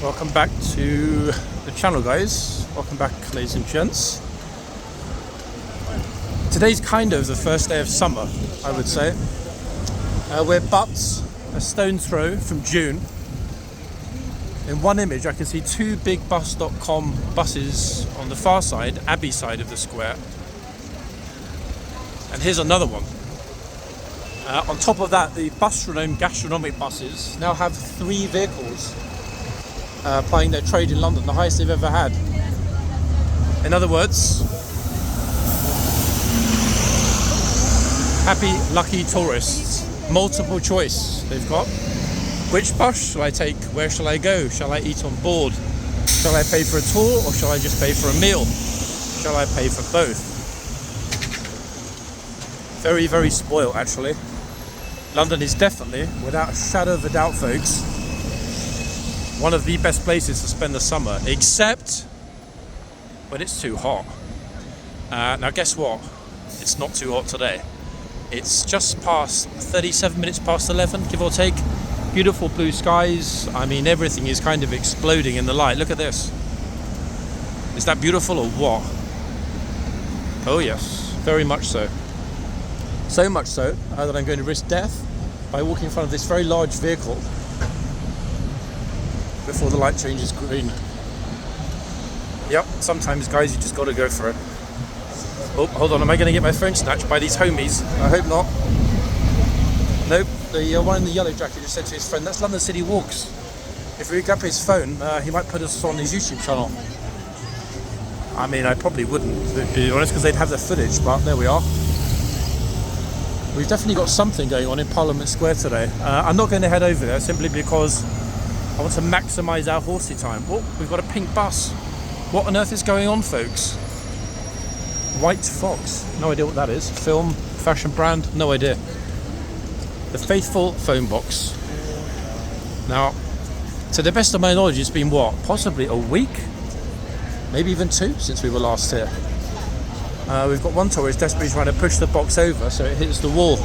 Welcome back to the channel, guys. Welcome back, ladies and gents. Today's kind of the first day of summer, I would say. We're but a stone's throw from June. In one image I can see two big bus.com buses on the far side, Abbey side of the square. And here's another one. On top of that, the bus-renowned gastronomic buses now have 3 vehicles plying their trade in London, the highest they've ever had. In other words, happy, lucky tourists. Multiple choice they've got. Which bus shall I take? Where shall I go? Shall I eat on board? Shall I pay for a tour or shall I just pay for a meal? Shall I pay for both? Very, very spoiled actually. London is definitely, without a shadow of a doubt, folks, one of the best places to spend the summer, except when it's too hot. Now guess what? It's not too hot today. It's just past 37 minutes past 11, give or take. Beautiful blue skies. I mean, everything is kind of exploding in the light. Look at this. Is that beautiful or what? Oh yes, very much so. So much so that I'm going to risk death by walking in front of this very large vehicle before the light changes green. Yep, sometimes guys you just got to go for it. Oh, hold on, am I going to get my phone snatched by these homies? I hope not. Nope, the one in the yellow jacket just said to his friend, that's London City Walks. If we grab his phone, he might put us on his YouTube channel. I mean, I probably wouldn't, to be honest, because they'd have the footage, but there we are. We've definitely got something going on in Parliament Square today. I'm not going to head over there simply because I want to maximise our horsey time. Oh, we've got a pink bus. What on earth is going on, folks? White Fox. No idea what that is. Film, fashion brand, no idea. The faithful phone box. Now, to the best of my knowledge, it's been what? Possibly a week? Maybe even 2 since we were last here. We've got one tourist desperately trying to push the box over so it hits the wall.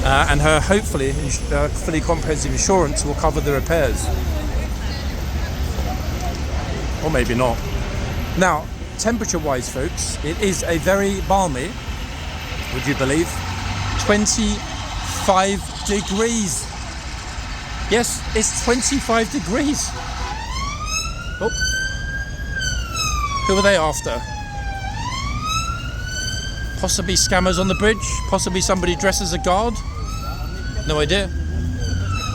And her, hopefully, fully comprehensive insurance will cover the repairs. Or maybe not. Now, temperature-wise, folks, it is a very balmy, would you believe, 25 degrees. Yes, it's 25 degrees. Oh. Who are they after? Possibly scammers on the bridge, possibly somebody dressed as a guard. No idea.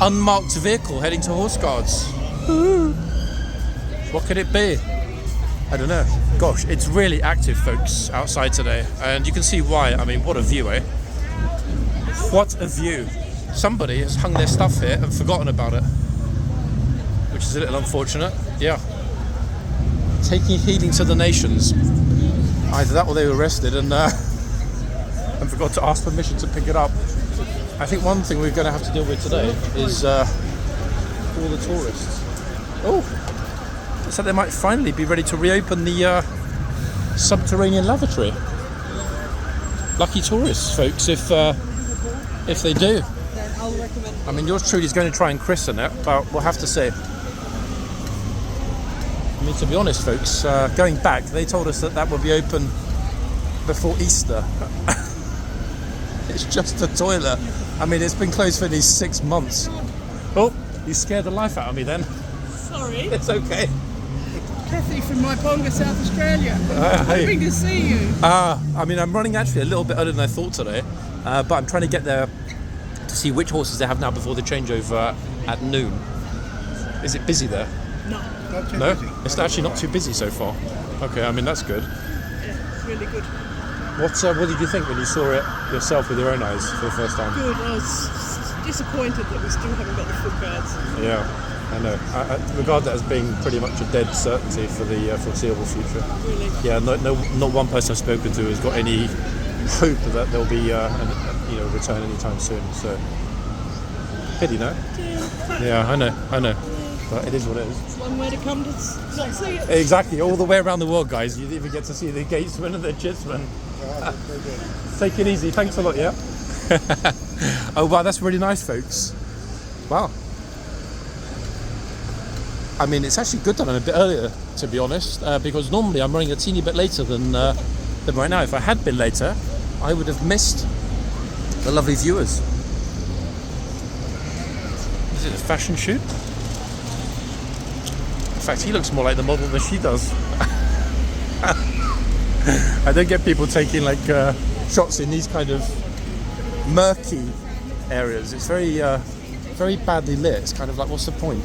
Unmarked vehicle heading to Horse Guards. What could it be? I don't know. Gosh, it's really active, folks, outside today. And you can see why. I mean, what a view, eh? What a view. Somebody has hung their stuff here and forgotten about it. Which is a little unfortunate. Yeah. Taking healing to the nations. Either that or they were arrested and forgot to ask permission to pick it up. I think one thing we're going to have to deal with today is all the tourists. Oh, so they might finally be ready to reopen the subterranean lavatory. Lucky tourists, folks, if they do. I mean, yours truly is going to try and christen it, but we'll have to see. I mean, to be honest, folks, going back, they told us that would be open before Easter. It's just a toilet. I mean, it's been closed for these 6 months. Oh, you scared the life out of me then. Sorry. It's okay. Kathy from Maiponga, South Australia. Hoping to see you. I mean, I'm running actually a little bit earlier than I thought today, but I'm trying to get there to see which horses they have now before the changeover at noon. Is it busy there? No. No? It's actually not too busy so far. Okay, I mean, that's good. Yeah, it's really good. What did you think when you saw it yourself with your own eyes for the first time? Good. I was disappointed that we still haven't got the foot guards. Yeah, I know. I regard that as being pretty much a dead certainty for the foreseeable future. Really? Yeah, not one person I've spoken to has got any hope that there'll be a return anytime soon. So, pity, no? Yeah, I know. But it is what it is. It's one way to come to not see it. Exactly, all the way around the world, guys. You even get to see the gatesman and the jitsman. Take it easy. Thanks a lot, yeah? Oh, wow, that's really nice, folks. Wow. I mean, it's actually good that I'm a bit earlier, to be honest, because normally I'm running a teeny bit later than right now. If I had been later, I would have missed the lovely viewers. Is it a fashion shoot? In fact, he looks more like the model than she does. I don't get people taking like shots in these kind of murky areas. It's very badly lit. It's kind of like, what's the point?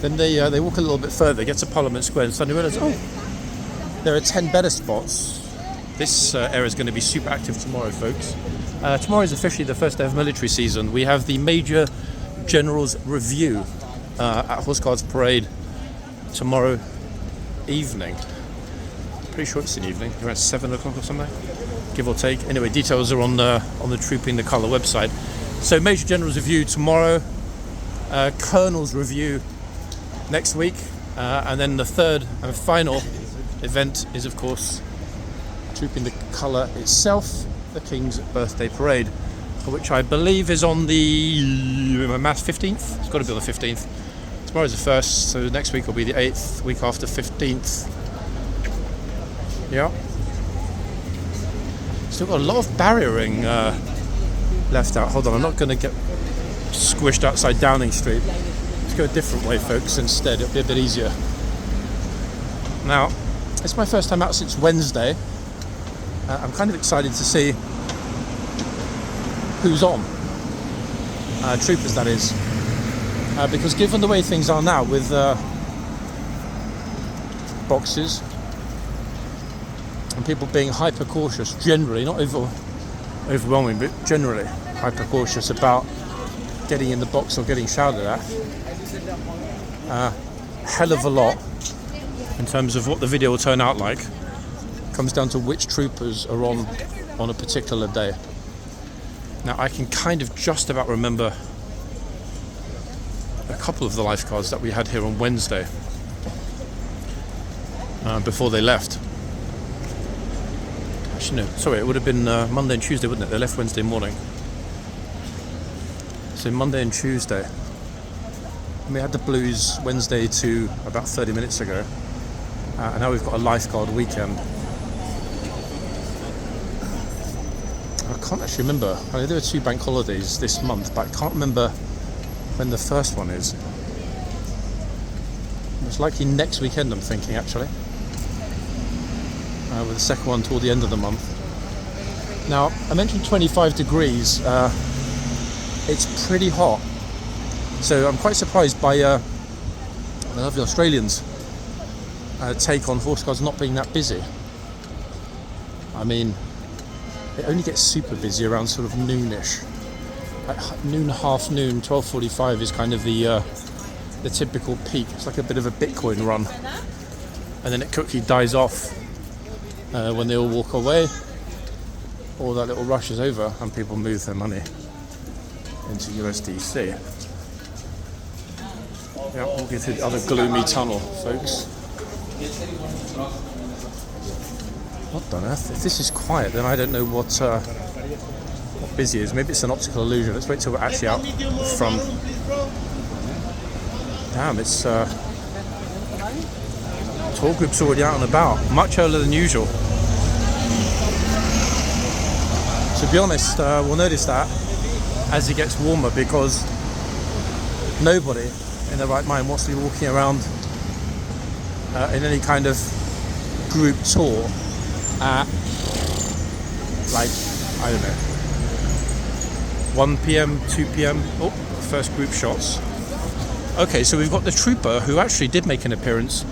Then they walk a little bit further, get to Parliament Square, and suddenly realise, oh, there are 10 better spots. This area is going to be super active tomorrow, folks. Tomorrow is officially the first day of military season. We have the Major General's Review at horseguardsparade tomorrow evening. Pretty sure it's in the evening, around 7 o'clock or something, give or take. Anyway, details are on the Trooping the Colour website. So Major General's Review tomorrow, Colonel's Review next week, and then the third and final event is, of course, Trooping the Colour itself, the King's Birthday Parade, which I believe is on the 15th. It's got to be on the 15th. Tomorrow's the 1st, so next week will be the 8th, week after 15th. Yeah. Still got a lot of barriering left out. Hold on, I'm not going to get squished outside Downing Street. Let's go a different way, folks, instead. It'll be a bit easier. Now, it's my first time out since Wednesday. I'm kind of excited to see who's on. Troopers, that is. Because given the way things are now with boxes and people being hyper cautious generally, not overwhelming, but generally hyper cautious about getting in the box or getting shouted at, hell of a lot in terms of what the video will turn out like comes down to which troopers are on a particular day. Now, I can kind of just about remember a couple of the lifeguards that we had here on Wednesday before they left. Actually, no, sorry, it would have been Monday and Tuesday, wouldn't it? They left Wednesday morning. So Monday and Tuesday. And we had the Blues Wednesday to about 30 minutes ago. And now we've got a lifeguard weekend. I can't actually remember. I know there are 2 bank holidays this month, but I can't remember when the first one is. It's likely next weekend, I'm thinking, actually. With the second one toward the end of the month. Now, I mentioned 25 degrees. It's pretty hot. So I'm quite surprised by the lovely Australians' take on horse guards not being that busy. I mean, it only gets super busy around sort of noonish. Like noon, half noon, 12:45 is kind of the typical peak. It's like a bit of a Bitcoin run, and then it quickly dies off when they all walk away, or that little rush is over and people move their money into USDC. Yeah, we'll get to the other gloomy tunnel, folks. What on earth? If this is quiet, then I don't know what busy is. Maybe it's an optical illusion. Let's wait till we're actually out front. Damn, it's tour group's already out and about, much earlier than usual. To be honest, we'll notice that as it gets warmer, because nobody in their right mind wants to be walking around in any kind of group tour at, like, I don't know, 1 p.m, 2 p.m. Oh, first group shots. Okay, so we've got the trooper who actually did make an appearance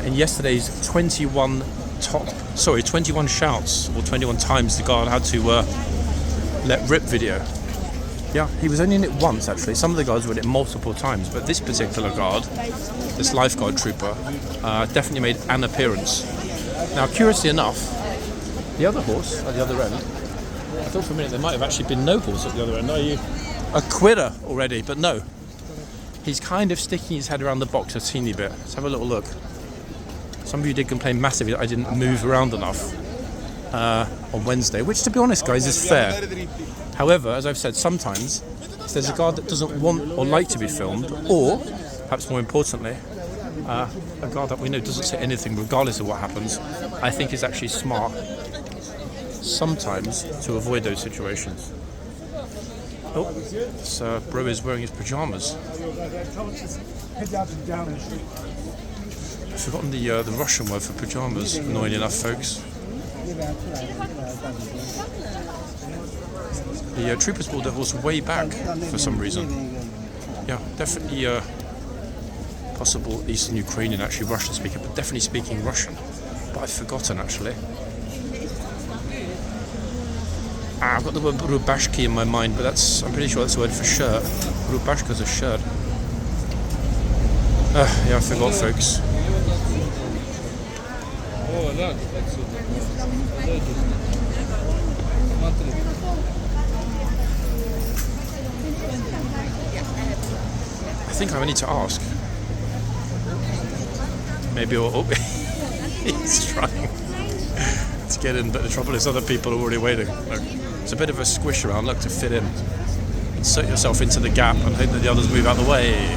in yesterday's 21 shouts, or 21 times the guard had to let rip video. Yeah, he was only in it once, actually. Some of the guards were in it multiple times, but this particular guard, this lifeguard trooper, definitely made an appearance. Now, curiously enough, the other horse at the other end, I thought for a minute there might have actually been no horse at the other end. Are you a quitter already? But no. He's kind of sticking his head around the box a teeny bit. Let's have a little look. Some of you did complain massively that I didn't move around enough on Wednesday, which, to be honest, guys, is fair. However, as I've said, sometimes if there's a guard that doesn't want or like to be filmed, or perhaps more importantly, a guard that we know doesn't say anything regardless of what happens, I think is actually smart sometimes to avoid those situations. Oh, this bro is wearing his pajamas. I've forgotten the Russian word for pajamas, annoying enough, folks. The troopers pulled their horse way back for some reason. Yeah, definitely possible Eastern Ukrainian, actually Russian speaker, but definitely speaking Russian. But I've forgotten actually. I've got the word rubashki in my mind, but I'm pretty sure that's the word for shirt. Rubashka's a shirt. Yeah, I forgot, folks. I think I need to ask. Maybe he's trying to get in, but the trouble is other people are already waiting. Look, it's a bit of a squish around, look, to fit in. Insert yourself into the gap and hope that the others move out the way.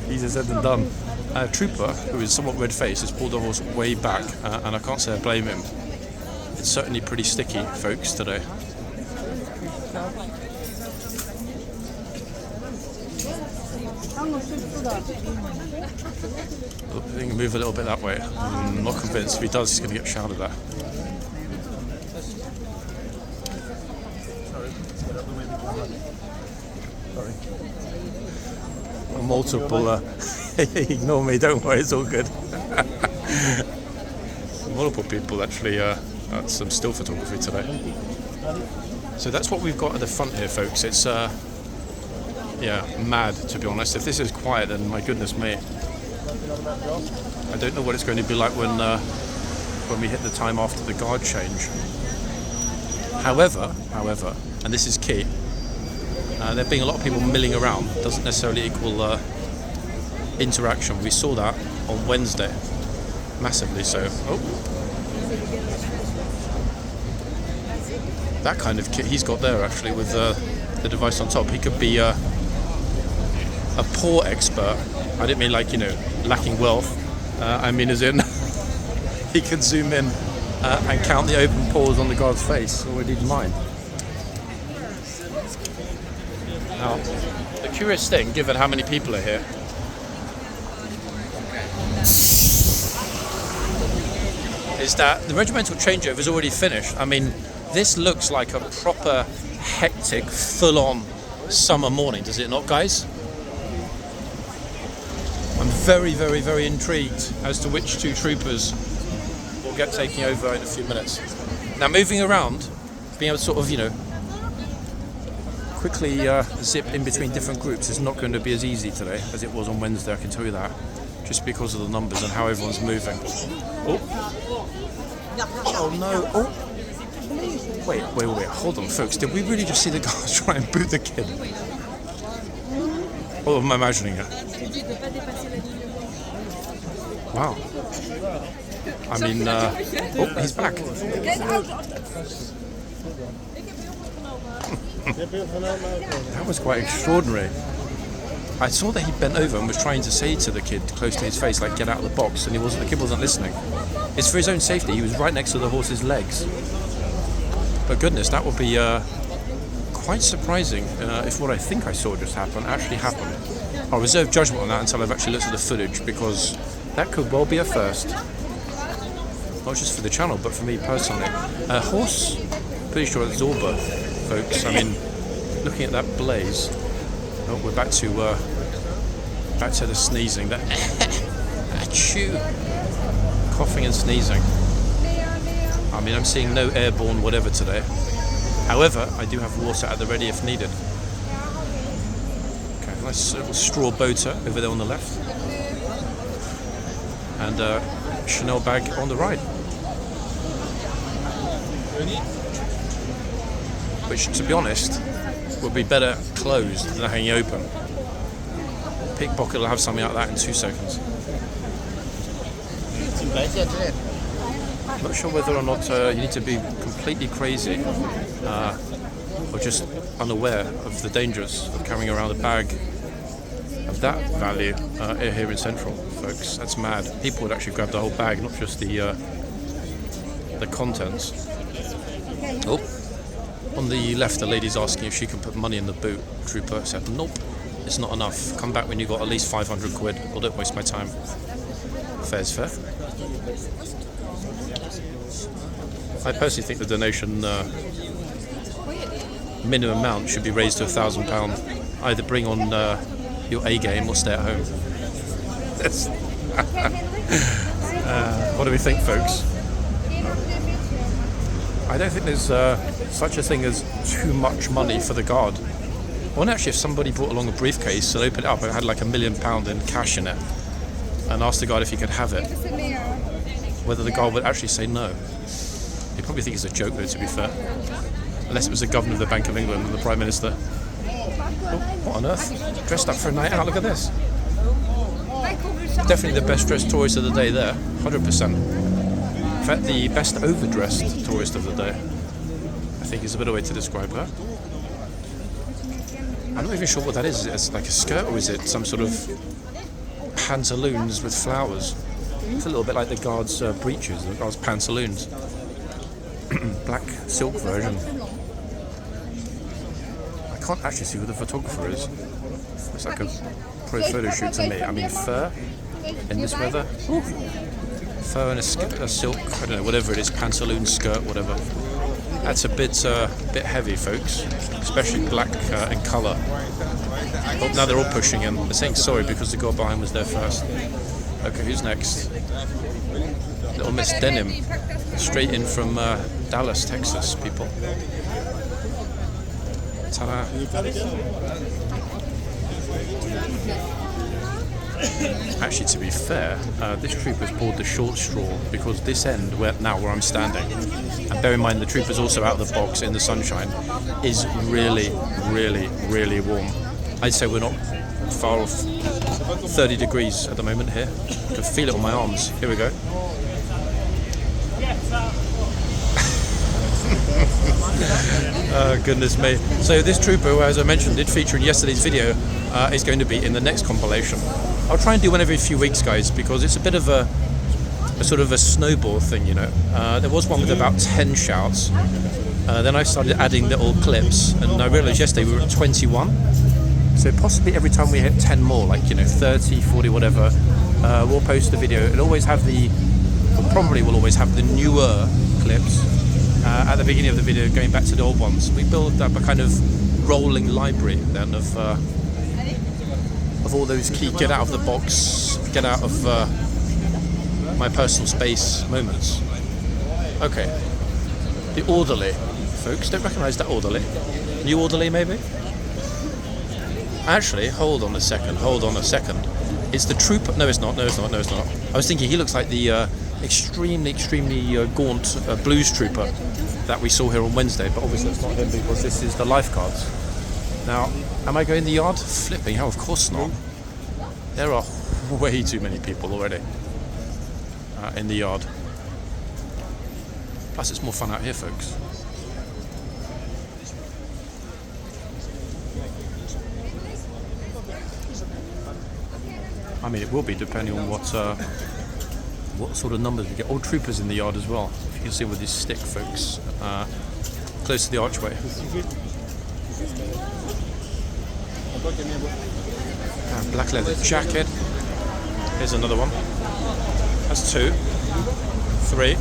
Easier said than done. A trooper, who is somewhat red-faced, has pulled the horse way back, and I can't say I blame him. It's certainly pretty sticky, folks, today. I think he can move a little bit that way. I'm not convinced. If he does, he's going to get shouted at. Sorry. Multiple. Ignore me, don't worry, it's all good. Multiple people actually at some still photography today. So that's what we've got at the front here, folks. It's yeah, mad, to be honest. If this is quiet, then my goodness me. I don't know what it's going to be like when we hit the time after the guard change. However, and this is key, there being a lot of people milling around doesn't necessarily equal interaction. We saw that on Wednesday, massively so. Oh, that kind of kit he's got there actually with the device on top. He could be a poor expert. I didn't mean like, you know, lacking wealth. I mean as in he can zoom in and count the open pores on the guard's face, or indeed mine. Now, the curious thing, given how many people are here, is that the regimental changeover is already finished. I mean, this looks like a proper hectic, full-on summer morning, does it not, guys? I'm very, very, very intrigued as to which two troopers will get taking over in a few minutes. Now, moving around, being able to sort of, you know, quickly zip in between different groups is not going to be as easy today as it was on Wednesday, I can tell you that, just because of the numbers and how everyone's moving. Oh, oh no, oh. Wait, hold on, folks. Did we really just see the guards try and boot the kid? Or am I imagining it? Wow. I mean, oh, he's back. That was quite extraordinary. I saw that he bent over and was trying to say to the kid close to his face, like, get out of the box, and the kid wasn't listening. It's for his own safety. He was right next to the horse's legs. But goodness, that would be quite surprising if what I think I saw just happen actually happened. I'll reserve judgment on that until I've actually looked at the footage, because that could well be a first. Not just for the channel, but for me personally. Horse, pretty sure it's Zorba, folks. I mean, looking at that blaze. Oh, we're back to the sneezing. That achoo, coughing and sneezing. I mean, I'm seeing no airborne whatever today. However, I do have water at the ready if needed. Okay, nice little straw boater over there on the left. And Chanel bag on the right. Which, to be honest, would be better closed than hanging open. Pickpocket will have something like that in 2 seconds. I'm not sure whether or not you need to be completely crazy or just unaware of the dangers of carrying around a bag of that value here in Central, folks. That's mad. People would actually grab the whole bag, not just the contents. Oh, on the left, the lady's asking if she can put money in the boot. Trooper said, nope, it's not enough. Come back when you got at least 500 quid, or don't waste my time. Fair's fair. I personally think the donation minimum amount should be raised to £1,000. Either bring on your A game or stay at home. What do we think, folks? I don't think there's such a thing as too much money for the guard. I wonder actually if somebody brought along a briefcase and opened it up and it had like £1 million in cash in it and asked the guard if he could have it, whether the guard would actually say no. He'd probably think it's a joke though, to be fair. Unless it was the governor of the Bank of England and the Prime Minister. Oh, what on earth? Dressed up for a night out, look at this. Definitely the best dressed tourist of the day there, 100%. In fact, the best overdressed tourist of the day, I think is a better way to describe her. I'm not even sure what that is. Is it like a skirt or is it some sort of pantaloons with flowers? It's a little bit like the guards' breeches, the guards' pantaloons. Black silk version. I can't actually see who the photographer is. It's like a pro photo shoot to me. I mean, fur in this weather. Ooh. Fur and a silk, I don't know, whatever it is, pantaloon, skirt, whatever. That's a bit heavy, folks, especially black in colour. Oh, now they're all pushing in. They're saying sorry because the girl behind was there first. Okay, who's next? Little Miss Denim, straight in from Dallas, Texas, people. Ta-da. Actually, to be fair, this trooper's pulled the short straw because this end, where I'm standing, and bear in mind the trooper's also out of the box in the sunshine, is really, really, really warm. I'd say we're not far off 30 degrees at the moment here. I can feel it on my arms. Here we go. Oh, goodness me. So this trooper, who, as I mentioned, did feature in yesterday's video, is going to be in the next compilation. I'll try and do one every few weeks, guys, because it's a bit of a sort of a snowball thing, you know. There was one with about 10 shouts. Then I started adding little clips, and I realised yesterday we were at 21. So possibly every time we hit 10 more, like, you know, 30, 40, whatever, we'll post the video. It'll always have probably will always have the newer clips at the beginning of the video, going back to the old ones. We build up a kind of rolling library then of all those key get out of the box, get out of my personal space moments. Okay, the orderly, folks, don't recognise that orderly. New orderly, maybe? Actually, hold on a second. It's the trooper. No, it's not. I was thinking he looks like the extremely gaunt blues trooper that we saw here on Wednesday, but obviously that's not him because this is the lifeguards. Now, am I going in the yard? Flipping hell, of course not. There are way too many people already in the yard. Plus, it's more fun out here, folks. I mean, it will be depending on what sort of numbers we get. Old troopers in the yard as well. If you can see with this stick, folks, close to the archway. Black leather jacket. Here's another one. That's 2, 3.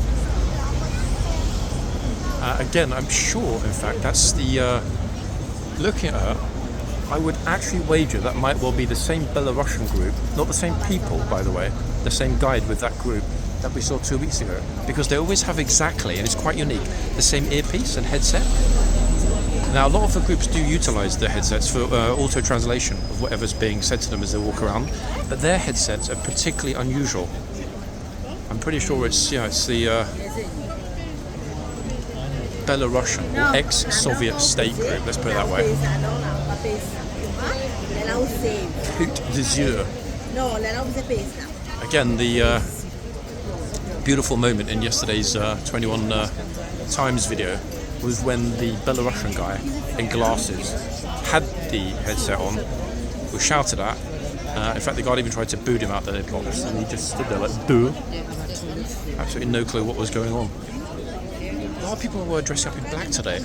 Again, I'm sure, in fact, that's the. Looking at her, I would actually wager that might well be the same Belarusian group, not the same people, by the way, the same guide with that group that we saw 2 weeks ago, because they always have exactly, and it's quite unique, the same earpiece and headset. Now, a lot of the groups do utilise their headsets for auto-translation of whatever's being said to them as they walk around, but their headsets are particularly unusual. I'm pretty sure it's the Belarusian or ex-Soviet state group, let's put it that way. Coup de yeux. Again, the beautiful moment in yesterday's 21 Times video was when the Belarusian guy in glasses had the headset on, was shouted at. In fact, the guard even tried to boot him out the box, and he just stood there like, duh. Absolutely no clue what was going on. A lot of people were dressing up in black today,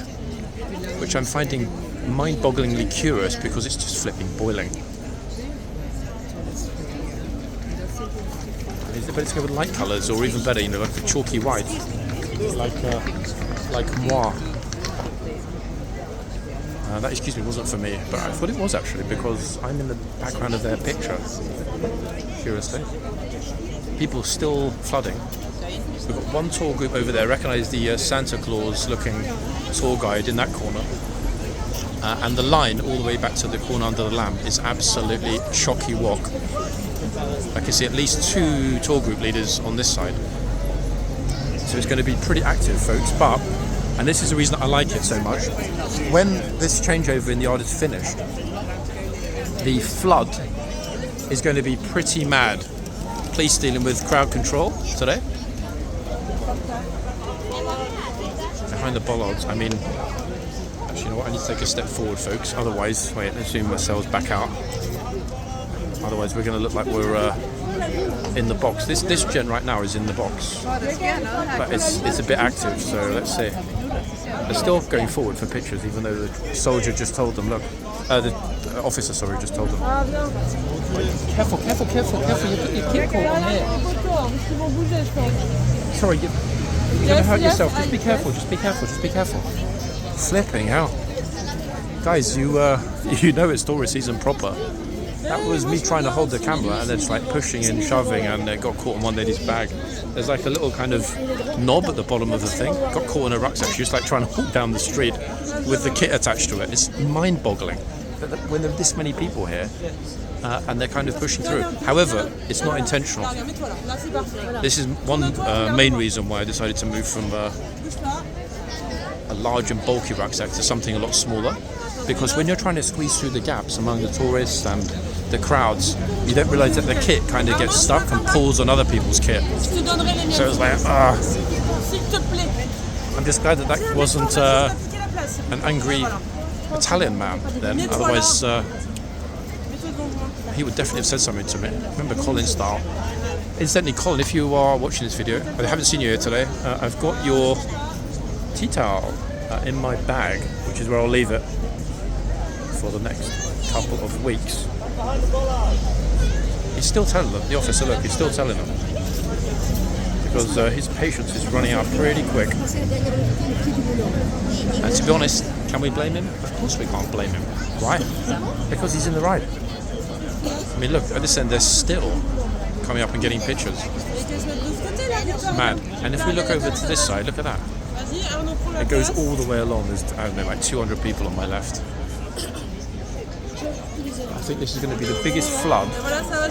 which I'm finding mind-bogglingly curious because it's just flipping boiling. Is it better to go with light colours, or even better, like a chalky white, like moi? That, excuse me, wasn't for me, but I thought it was actually, because I'm in the background of their picture. Curiously, people still flooding. We've got one tour group over there. Recognise the Santa Claus-looking tour guide in that corner, and the line all the way back to the corner under the lamp is absolutely chocky-wock. I can see at least 2 tour group leaders on this side, so it's going to be pretty active, folks. But, and this is the reason I like it so much, when this changeover in the yard is finished, the flood is going to be pretty mad. Police dealing with crowd control today. Behind the bollards, I mean, actually, you know what, I need to take a step forward, folks, otherwise, wait, let's zoom ourselves back out. Otherwise we're going to look like we're in the box. This gen right now is in the box, but it's a bit active, so let's see. They're still going forward for pictures, even though the soldier just told them, look, the officer, sorry, just told them. Careful, you keep caught on here. Sorry, you're going to hurt yourself, just be careful. Flipping hell. Guys, you know it's tourist season proper. That was me trying to hold the camera and then just like pushing and shoving, and it got caught in one lady's bag. There's like a little kind of knob at the bottom of the thing. Got caught in a rucksack. She was like trying to walk down the street with the kit attached to it. It's mind-boggling when there are this many people here and they're kind of pushing through. However, it's not intentional. This is one main reason why I decided to move from a large and bulky rucksack to something a lot smaller. Because when you're trying to squeeze through the gaps among the tourists and the crowds, you don't realise that the kit kind of gets stuck and pulls on other people's kit. So it's like, I'm just glad that wasn't an angry Italian man then. Otherwise, he would definitely have said something to me. Remember Colin style. Incidentally, Colin, if you are watching this video, I haven't seen you here today, I've got your tea towel in my bag, which is where I'll leave it for the next couple of weeks. He's still telling them, the officer, look, he's still telling them, because his patience is running out pretty quick. And to be honest, can we blame him? Of course we can't blame him. Why? Because he's in the ride. I mean, look, at this end they're still coming up and getting pictures. It's mad. And if we look over to this side, look at that. It goes all the way along. There's, I don't know, like 200 people on my left. I think this is going to be the biggest flood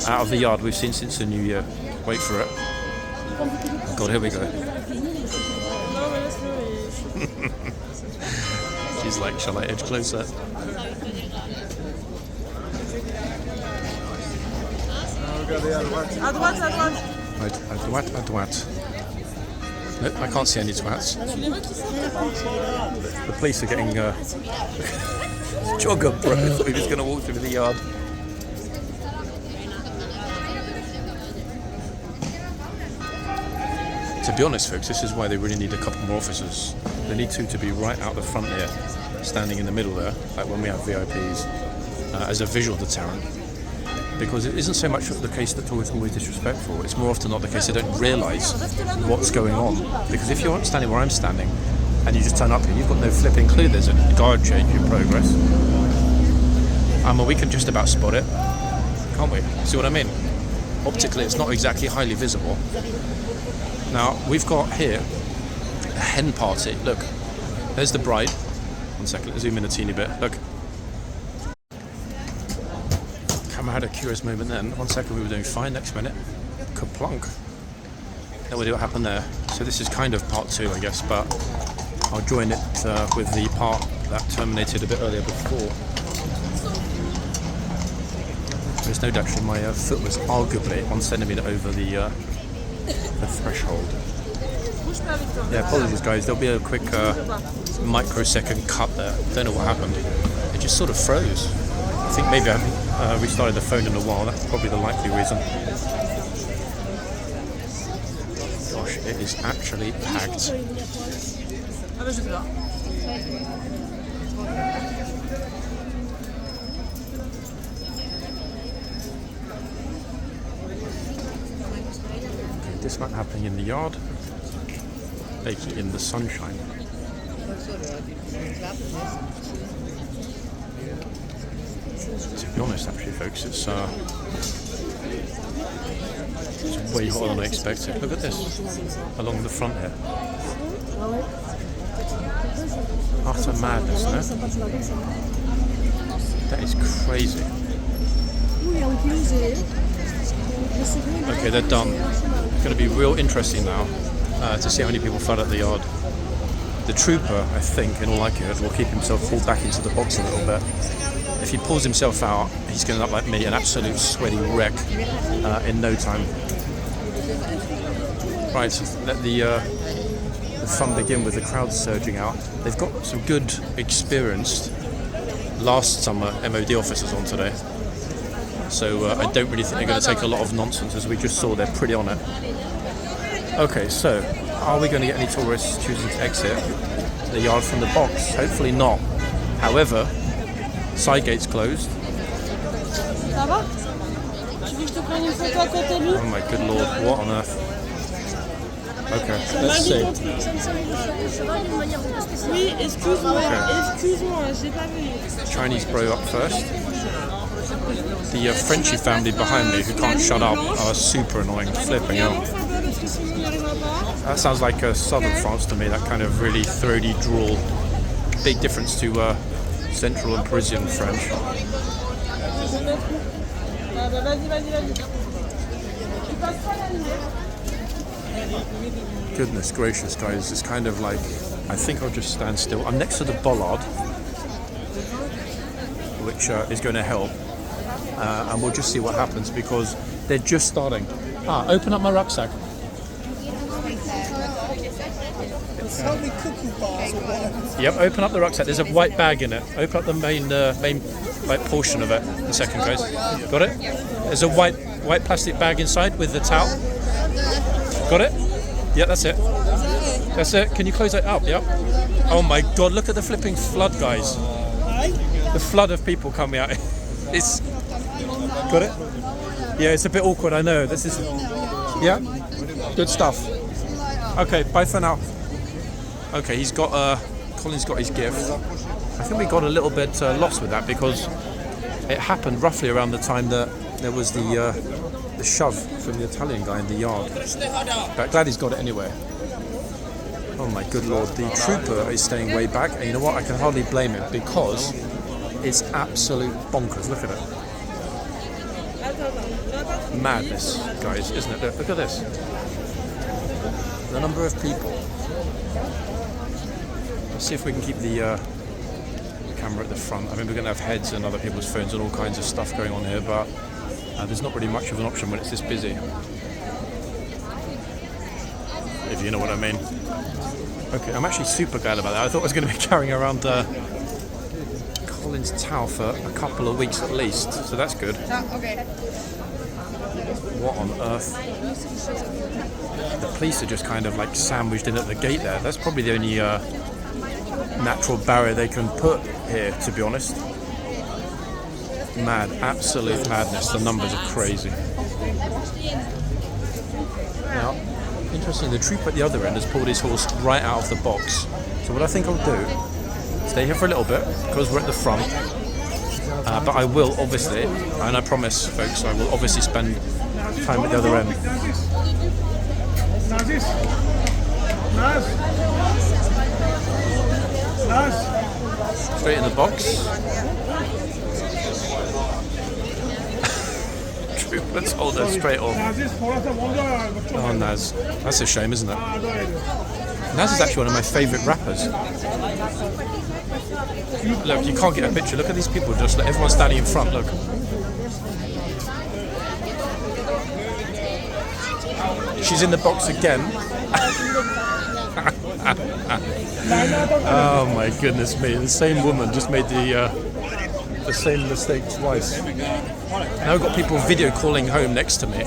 out of the yard we've seen since the new year. Wait for it. Oh God, here we go. She's like, shall I edge closer? À droite. Nope, I can't see any twats. The police are getting jogger, bro. I thought he was going to walk through the yard. To be honest, folks, this is why they really need a couple more officers. They need 2 to be right out the front here, standing in the middle there, like when we have VIPs, as a visual deterrent. Because it isn't so much the case that tourists are always disrespectful, it's more often not the case they don't realise what's going on. Because if you're standing where I'm standing, and you just turn up here, you've got no flipping clue there's a guard change in progress. We can just about spot it, can't we? See what I mean? Optically, it's not exactly highly visible. Now, we've got here a hen party. Look, there's the bride. One second, let's zoom in a teeny bit. Look. Camera had a curious moment then. 1 second we were doing fine, next minute, kaplunk. No idea what happened there. So this is kind of part 2, I guess, but I'll join it with the part that terminated a bit earlier before. There's no doubt my foot was arguably 1 centimetre over the threshold. Yeah, apologies guys, there'll be a quick microsecond cut there. Don't know what happened. It just sort of froze. I think maybe I haven't restarted the phone in a while. That's probably the likely reason. Gosh, it is actually packed. Okay, this might happening in the yard. Baking in the sunshine. To be honest, actually, folks, it's way hotter than I expected. Look at this, along the front here. Utter madness, no? That is crazy. Okay, they're done. It's going to be real interesting now to see how many people flood at the yard. The trooper, I think, in all likelihood, will keep himself pulled back into the box a little bit. If he pulls himself out, he's going to look like me, an absolute sweaty wreck in no time. Right, let the fun begin with the crowd surging out. They've got some good, experienced last summer MOD officers on today. So I don't really think they're going to take a lot of nonsense. As we just saw, they're pretty on it. Okay, so are we going to get any tourists choosing to exit the yard from the box? Hopefully not. However, side gate's closed. Oh my good lord, what on earth? Okay, let's see. Okay. Chinese bro up first. The Frenchy family behind me, who can't shut up, are super annoying, flipping out. That sounds like southern France to me, that kind of really throaty drawl. Big difference to Central and Parisian French. Goodness gracious, guys, it's kind of like, I think I'll just stand still. I'm next to the bollard, which is going to help, and we'll just see what happens because they're just starting. Open up my rucksack. Yep, open up the rucksack. There's a white bag in it. Open up the main like portion of it. A second, guys. Got it? There's a white plastic bag inside with the towel. Got it? Yeah, that's it. That's it. Can you close it up? Yep. Oh my God! Look at the flipping flood, guys. The flood of people coming out. It's got it. Yeah, it's a bit awkward. I know. This is. Yeah. Good stuff. Okay. Bye for now. Okay, he's got Colin's got his gift. I think we got a little bit lost with that because it happened roughly around the time that there was the shove from the Italian guy in the yard. But glad he's got it anyway. Oh my good lord, the trooper is staying way back, and you know what? I can hardly blame him because it's absolute bonkers. Look at it. Madness, guys, isn't it? Look at this. The number of people. Let's see if we can keep the camera at the front. I mean, we're going to have heads and other people's phones and all kinds of stuff going on here, but there's not really much of an option when it's this busy. If you know what I mean. Okay, I'm actually super glad about that. I thought I was going to be carrying around Colin's towel for a couple of weeks at least, so that's good. Okay. What on earth? The police are just kind of like sandwiched in at the gate there. That's probably the only natural barrier they can put here, to be honest. Mad, absolute madness. The numbers are crazy. Now, interesting, the trooper at the other end has pulled his horse right out of the box. So what I think I'll do, stay here for a little bit, because we're at the front. But I will obviously, and I promise folks, I will obviously spend time at the other end. Straight in the box. Trooper told her straight off. Oh, Naz. That's a shame, isn't it? Naz is actually one of my favourite rappers. Look, you can't get a picture. Look at these people, just like everyone's standing in front, look. She's in the box again. Oh my goodness me! The same woman just made the same mistake twice. Now we've got people video calling home next to me.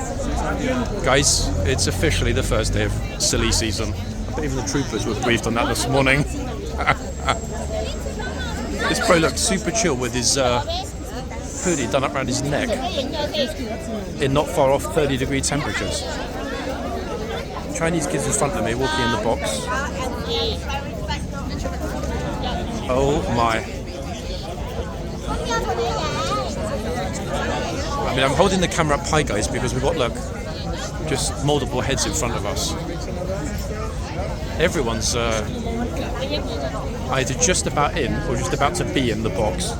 Guys, it's officially the first day of silly season. I bet even the troopers were briefed on that this morning. This bro looked super chill with his hoodie done up around his neck in not far off 30-degree temperatures. Chinese kids in front of me walking in the box. Oh my. I mean, I'm holding the camera up high, guys, because we've got, look, just multiple heads in front of us. Everyone's either just about in or just about to be in the box.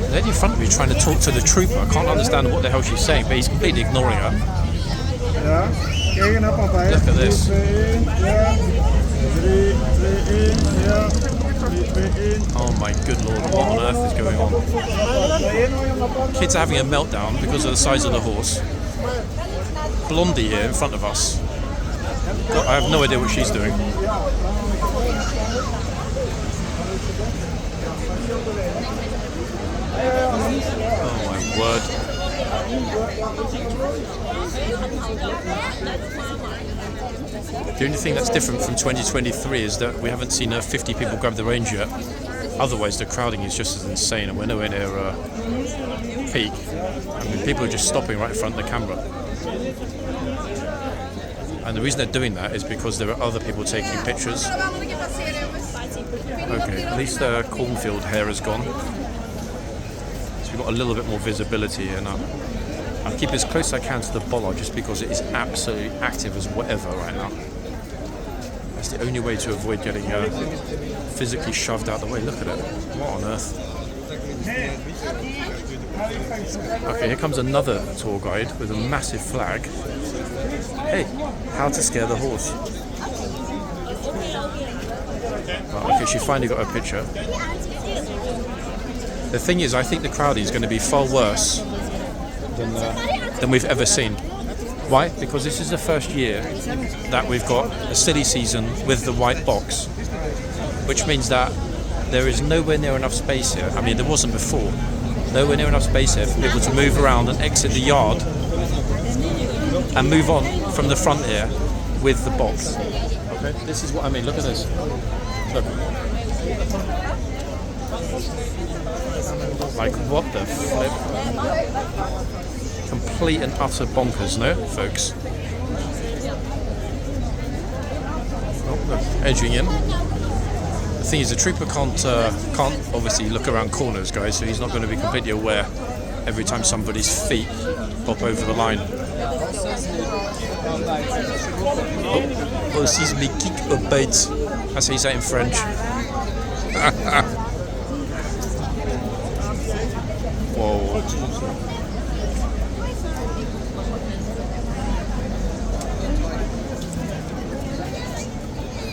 The lady in front of me trying to talk to the trooper. I can't understand what the hell she's saying, but he's completely ignoring her. Look at this. Oh my good lord, what on earth is going on? Kids are having a meltdown because of the size of the horse. Blondie here in front of us. God, I have no idea what she's doing. Oh my word. The only thing that's different from 2023 is that we haven't seen 50 people grab the range yet. Otherwise the crowding is just as insane and we're nowhere near peak. I mean, people are just stopping right in front of the camera. And the reason they're doing that is because there are other people taking pictures. Okay, at least the cornfield hair is gone. So we've got a little bit more visibility here now. I'll keep as close as I can to the bollard just because it is absolutely active as whatever right now. That's the only way to avoid getting physically shoved out the way. Look at it. What on earth? Okay, here comes another tour guide with a massive flag. Hey, how to scare the horse. Well, okay, she finally got her picture. The thing is, I think the crowding is going to be far worse than we've ever seen. Why? Because this is the first year that we've got a silly season with the white box, which means that there is nowhere near enough space here. I mean, there wasn't before. Nowhere near enough space here for people to move around and exit the yard and move on from the front here with the box. Okay, this is what I mean. Look at this. Look. Like, what the flip? Complete and utter bonkers, no, folks? Oh, look, edging in. The thing is, the trooper can't obviously look around corners, guys, so he's not going to be completely aware every time somebody's feet pop over the line. Oh, c'est me kick a bait. That's how you say it in French. Whoa.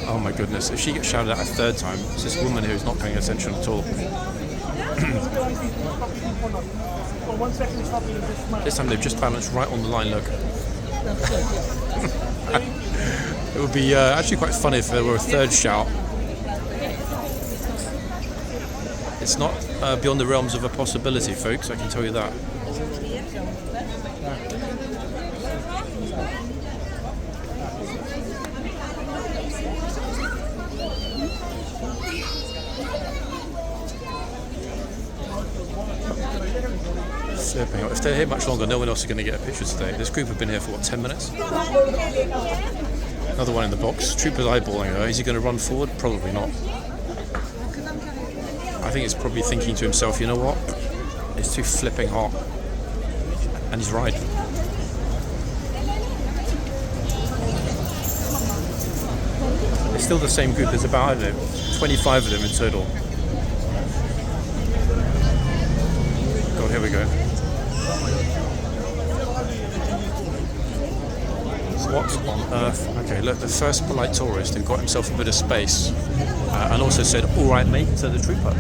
Oh my goodness, if she gets shouted at a third time, it's this woman who's not paying attention at all. This time they've just balanced right on the line, look. It would be actually quite funny if there were a third shout. It's not beyond the realms of a possibility, folks, I can tell you that. If they're here much longer, no one else is going to get a picture today. This group have been here for, what, 10 minutes? Another one in the box. Trooper's eyeballing her. Is he going to run forward? Probably not. I think he's probably thinking to himself, you know what? It's too flipping hot. And he's right. It's still the same group. There's about, I don't know, 25 of them in total. God, here we go. What on earth? Okay, look, the first polite tourist who got himself a bit of space and also said, all right, mate, to the trooper.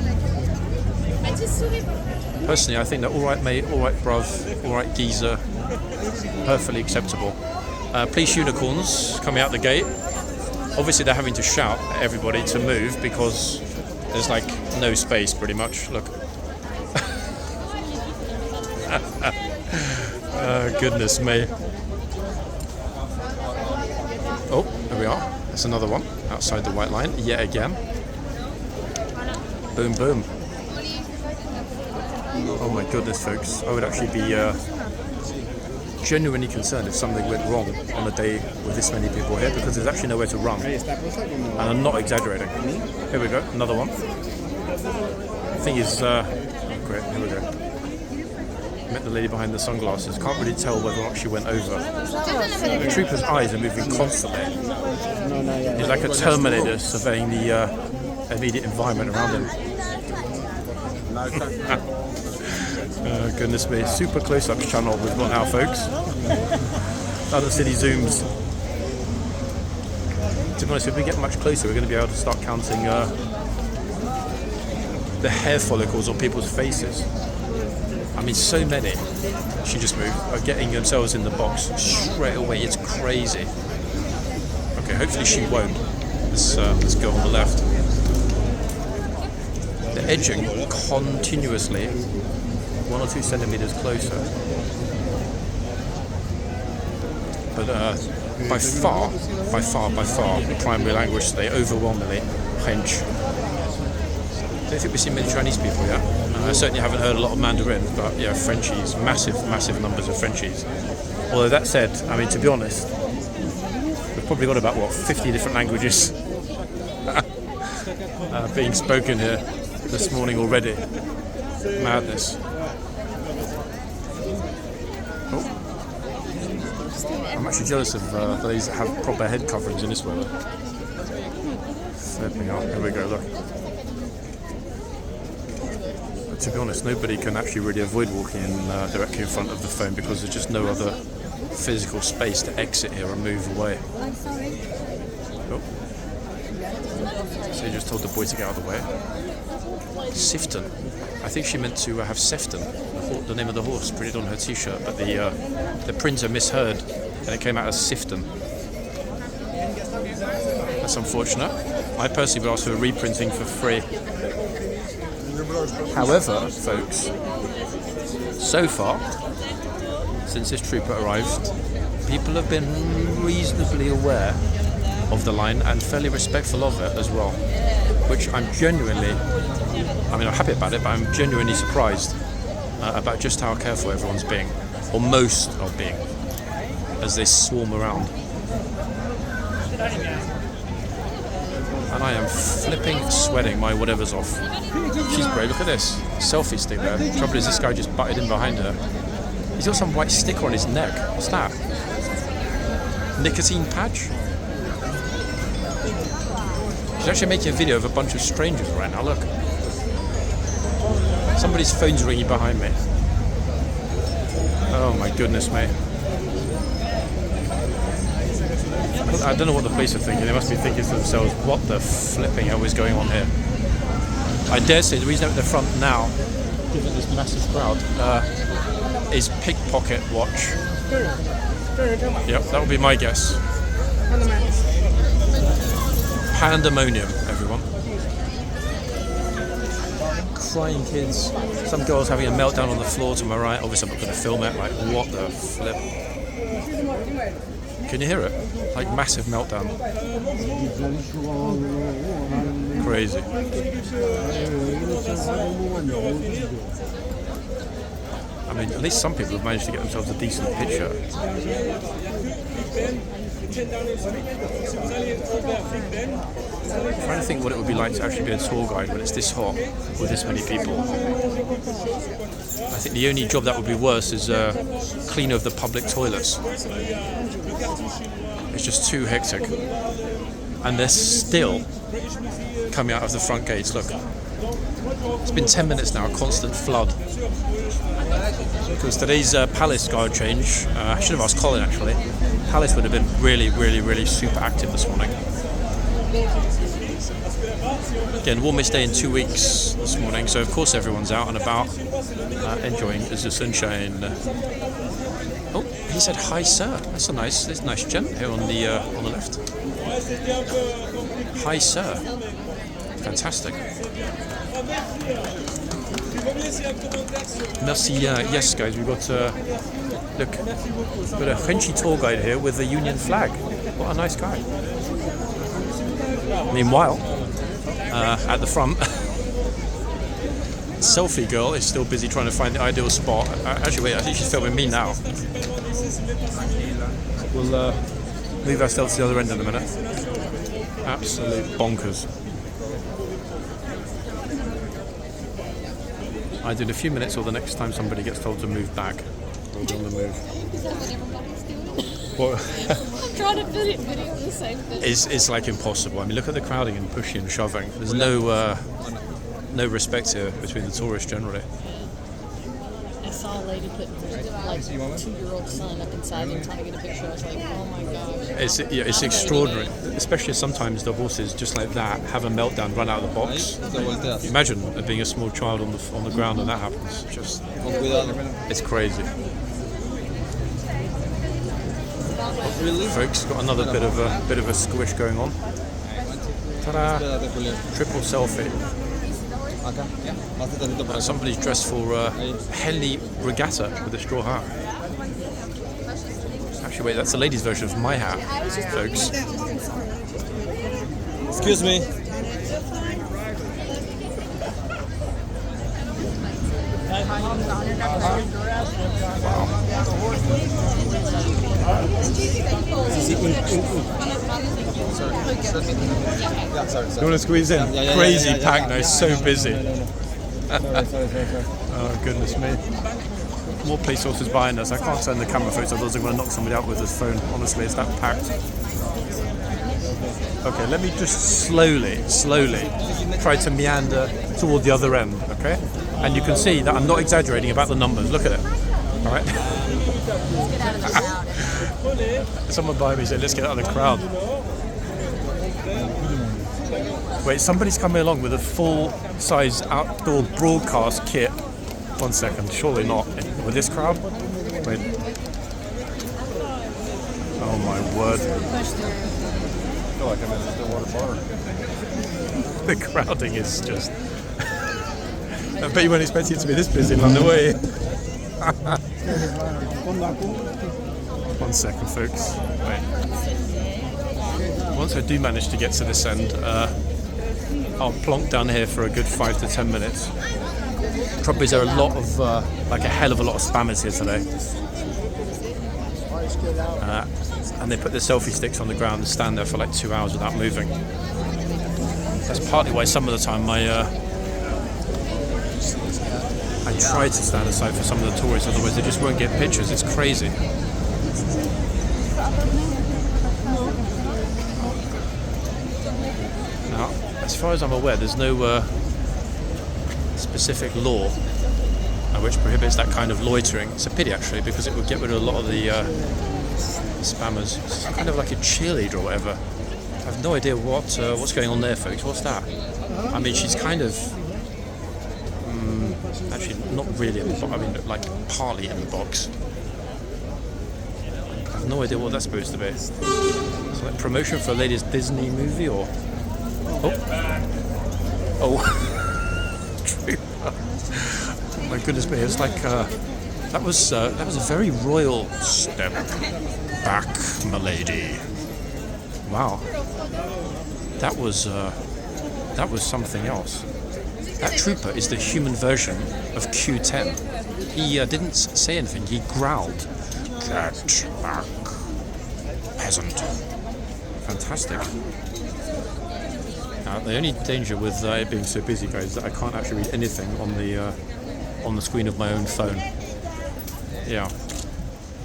Personally, I think that all right, mate, all right, bruv, all right, geezer, perfectly acceptable. Police unicorns coming out the gate. Obviously, they're having to shout at everybody to move because there's like no space, pretty much. Look. Goodness me. Oh, there we are. That's another one outside the white line yet again. Boom, boom. Oh my goodness, folks. I would actually be genuinely concerned if something went wrong on a day with this many people here, because there's actually nowhere to run. And I'm not exaggerating. Here we go, another one. The thing is, great, here we go. Met the lady behind the sunglasses. Can't really tell whether or not she went over. The trooper's eyes are moving constantly. He's like a Terminator surveying the immediate environment around him. Goodness me, super close-ups channel we've got now, folks. Other city zooms. To be honest, if we get much closer, we're going to be able to start counting the hair follicles on people's faces. I mean, so many, she just moved, are getting themselves in the box straight away. It's crazy. Okay, hopefully she won't. This girl on the left. They're edging continuously 1 or 2 centimeters closer. But by far, the primary language today, overwhelmingly, French. I don't think we've seen many Chinese people yet. I certainly haven't heard a lot of Mandarin, but yeah, Frenchies, massive numbers of Frenchies. Although that said, I mean, to be honest, we've probably got about, 50 different languages being spoken here this morning already. Madness. Oh. I'm actually jealous of those that have proper head coverings in this weather. Flipping out. Here we go, look. But to be honest, nobody can actually really avoid walking in directly in front of the phone because there's just no other physical space to exit here and move away. Oh. So you just told the boy to get out of the way. Sifton. I think she meant to have Sefton, the name of the horse, printed on her t-shirt, but the printer misheard and it came out as Sifton. That's unfortunate. I personally would ask for a reprinting for free. However, folks, so far, since this trooper arrived, people have been reasonably aware of the line and fairly respectful of it as well, which I'm happy about it, but I'm genuinely surprised about just how careful everyone's being, or most are being, as they swarm around. And I am flipping sweating my whatever's off. She's brave, look at this. Selfie stick there. The trouble is this guy just butted in behind her. He's got some white sticker on his neck. What's that? Nicotine patch? She's actually making a video of a bunch of strangers right now, look. Somebody's phone's ringing behind me. Oh my goodness me. I don't know what the police are thinking. They must be thinking to themselves, what the flipping hell is going on here? I dare say the reason I'm at the front now, given this massive crowd, is pickpocket watch. Yep, that would be my guess. Pandemonium, everyone. Crying kids. Some girls having a meltdown on the floor to my right. Obviously I'm not going to film it. Like, what the flip? Can you hear it? Like, massive meltdown. Crazy. I mean, at least some people have managed to get themselves a decent picture. I'm trying to think what it would be like to actually be a tour guide when it's this hot with this many people. I think the only job that would be worse is cleaner of the public toilets. It's just too hectic. And they're still coming out of the front gates. Look, it's been 10 minutes now, a constant flood. Because today's Palace guard change, I should have asked Colin actually. Palace would have been really super active this morning. Again, warmest day in 2 weeks this morning, so of course everyone's out and about, enjoying the sunshine. Oh, he said hi, sir. That's a nice gent here on the left. Hi, sir. Fantastic. Merci. Yes, guys, we've got look, we've got a Frenchy tour guide here with the Union flag. What a nice guy. Meanwhile, at the front, selfie girl is still busy trying to find the ideal spot. Actually, wait, I think she's filming me now. We'll move ourselves to the other end in a minute. Absolute bonkers. Either in a few minutes or the next time somebody gets told to move back, we'll be on the move. What? I'm trying to video the same thing. It's like impossible. I mean, look at the crowding and pushing and shoving. There's no respect here between the tourists generally. I saw a lady put like 2-year-old son up inside him trying to get a picture. I was like, oh my gosh. It's extraordinary, especially sometimes the horses just like that have a meltdown, run out of the box. Imagine being a small child on the ground and that happens. It's crazy. Folks, got another bit of a squish going on. Ta-da! Triple selfie. Somebody's dressed for Henley Regatta with a straw hat. Actually, wait, that's the ladies' version of my hat, folks. Excuse me. You want to squeeze in? Crazy pack now, so busy. Oh, goodness me. More police officers behind us. I can't turn the camera photos, otherwise I'm going to knock somebody out with this phone. Honestly, it's that packed. Okay, let me just slowly try to meander toward the other end, okay? And you can see that I'm not exaggerating about the numbers. Look at it. All right? Someone behind me said, let's get out of the crowd. Wait, somebody's coming along with a full-size outdoor broadcast kit. 1 second, surely not. With this crowd? Wait. Oh my word. I feel like I'm in a Stillwater bar. The crowding is just... I bet you weren't expecting it to be this busy in London, were you? 1 second, folks. Wait. Once I do manage to get to this end, I'll plonk down here for a good 5 to 10 minutes. Trouble is, there are a lot of, like a hell of a lot of spammers here today. And they put their selfie sticks on the ground and stand there for like 2 hours without moving. That's partly why some of the time I try to stand aside for some of the tourists, otherwise they just won't get pictures. It's crazy. Now, as far as I'm aware, there's no specific law which prohibits that kind of loitering. It's a pity, actually, because it would get rid of a lot of the spammers. It's kind of like a cheerleader or whatever. I have no idea what's going on there, folks. What's that? I mean, she's kind of actually not really in the box. I mean, like partly in the box. I have no idea what that's supposed to be. It's like promotion for a latest Disney movie, or oh, true. My goodness me! It's like that was a very royal step back, milady. Wow, that was something else. That trooper is the human version of Q10. He didn't say anything. He growled, "Get back, peasant." Fantastic. The only danger with it being so busy, guys, is that I can't actually read anything on the screen of my own phone. Yeah,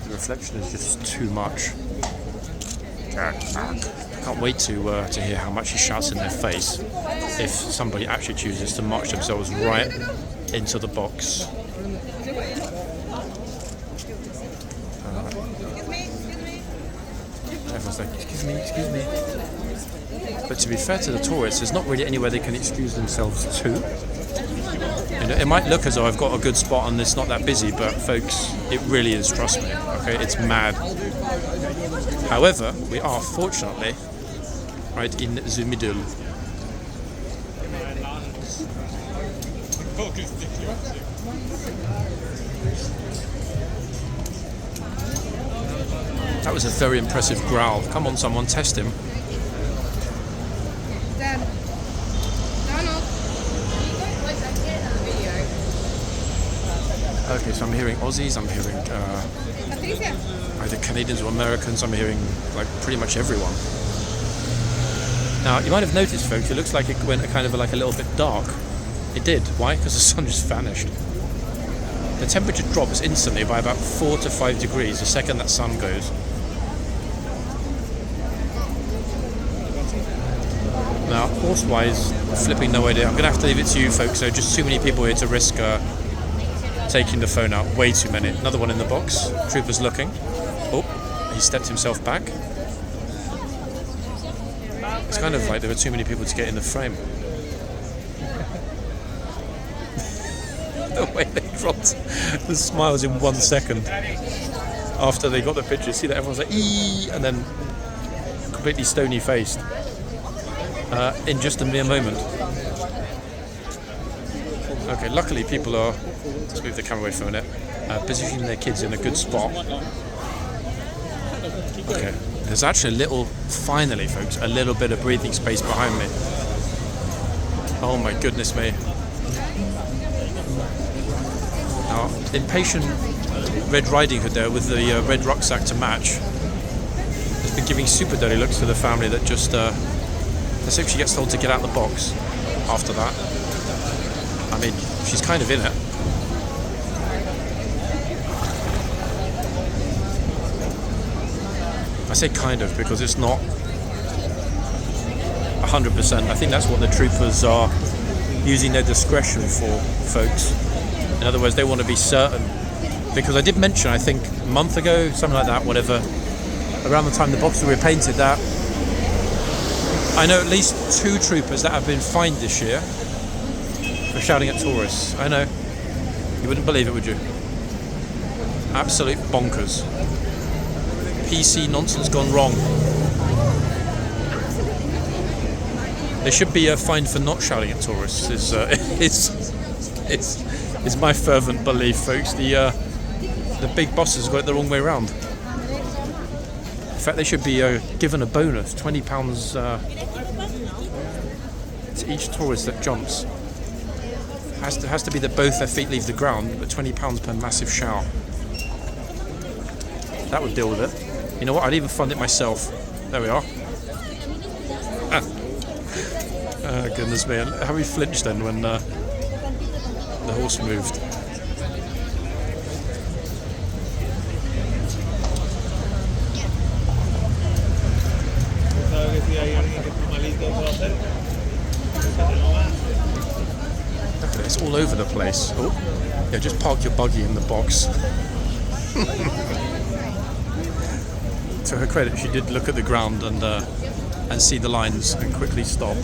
the reflection is just too much. Get back. I can't wait to hear how much he shouts in their face if somebody actually chooses to march themselves right into the box. Everyone's like, excuse me, excuse me. But to be fair to the tourists, there's not really anywhere they can excuse themselves to. You know, it might look as though I've got a good spot and it's not that busy, but folks, it really is, trust me. Okay, it's mad. However, we are fortunately right in the middle. That was a very impressive growl. Come on, someone, test him. Dad. Donald. Okay, so I'm hearing Aussies, I'm hearing either Canadians or Americans, I'm hearing like pretty much everyone. Now, you might have noticed, folks, it looks like it went kind of like a little bit dark. It did. Why? Because the sun just vanished. The temperature drops instantly by about 4 to 5 degrees the second that sun goes. Now, horse-wise, flipping no idea. I'm going to have to leave it to you folks. There are just too many people here to risk taking the phone out. Way too many. Another one in the box. Trooper's looking. Oh, he stepped himself back. It's kind of like there were too many people to get in the frame. The way they dropped the smiles in 1 second after they got the picture. See that everyone's like, eee, and then completely stony-faced. In just a mere moment. Okay, luckily people are, let's move the camera away for a minute, positioning their kids in a good spot. Okay, there's actually a little, finally folks, a little bit of breathing space behind me. Oh my goodness me. Now, impatient Red Riding Hood there with the red rucksack to match has been giving super dirty looks to the family that just let's hope she gets told to get out of the box after that. I mean, she's kind of in it. I say kind of because it's not 100%. I think that's what the troopers are using their discretion for, folks. In other words, they want to be certain. Because I did mention, I think, a month ago, something like that, whatever, around the time the boxes were repainted, that I know at least 2 troopers that have been fined this year for shouting at tourists. I know. You wouldn't believe it, would you? Absolute bonkers. PC nonsense gone wrong. They should be fined for not shouting at tourists. Is my fervent belief, folks. The big bosses got it the wrong way around. In fact, they should be given a bonus, £20 to each tourist that jumps. Has to be that both their feet leave the ground, but £20 per massive shout. That would deal with it. You know what? I'd even fund it myself. There we are. Oh, goodness me! How we flinched then when the horse moved. Look at it, it's all over the place. Oh, yeah, just park your buggy in the box. To her credit, she did look at the ground and see the lines and quickly stop.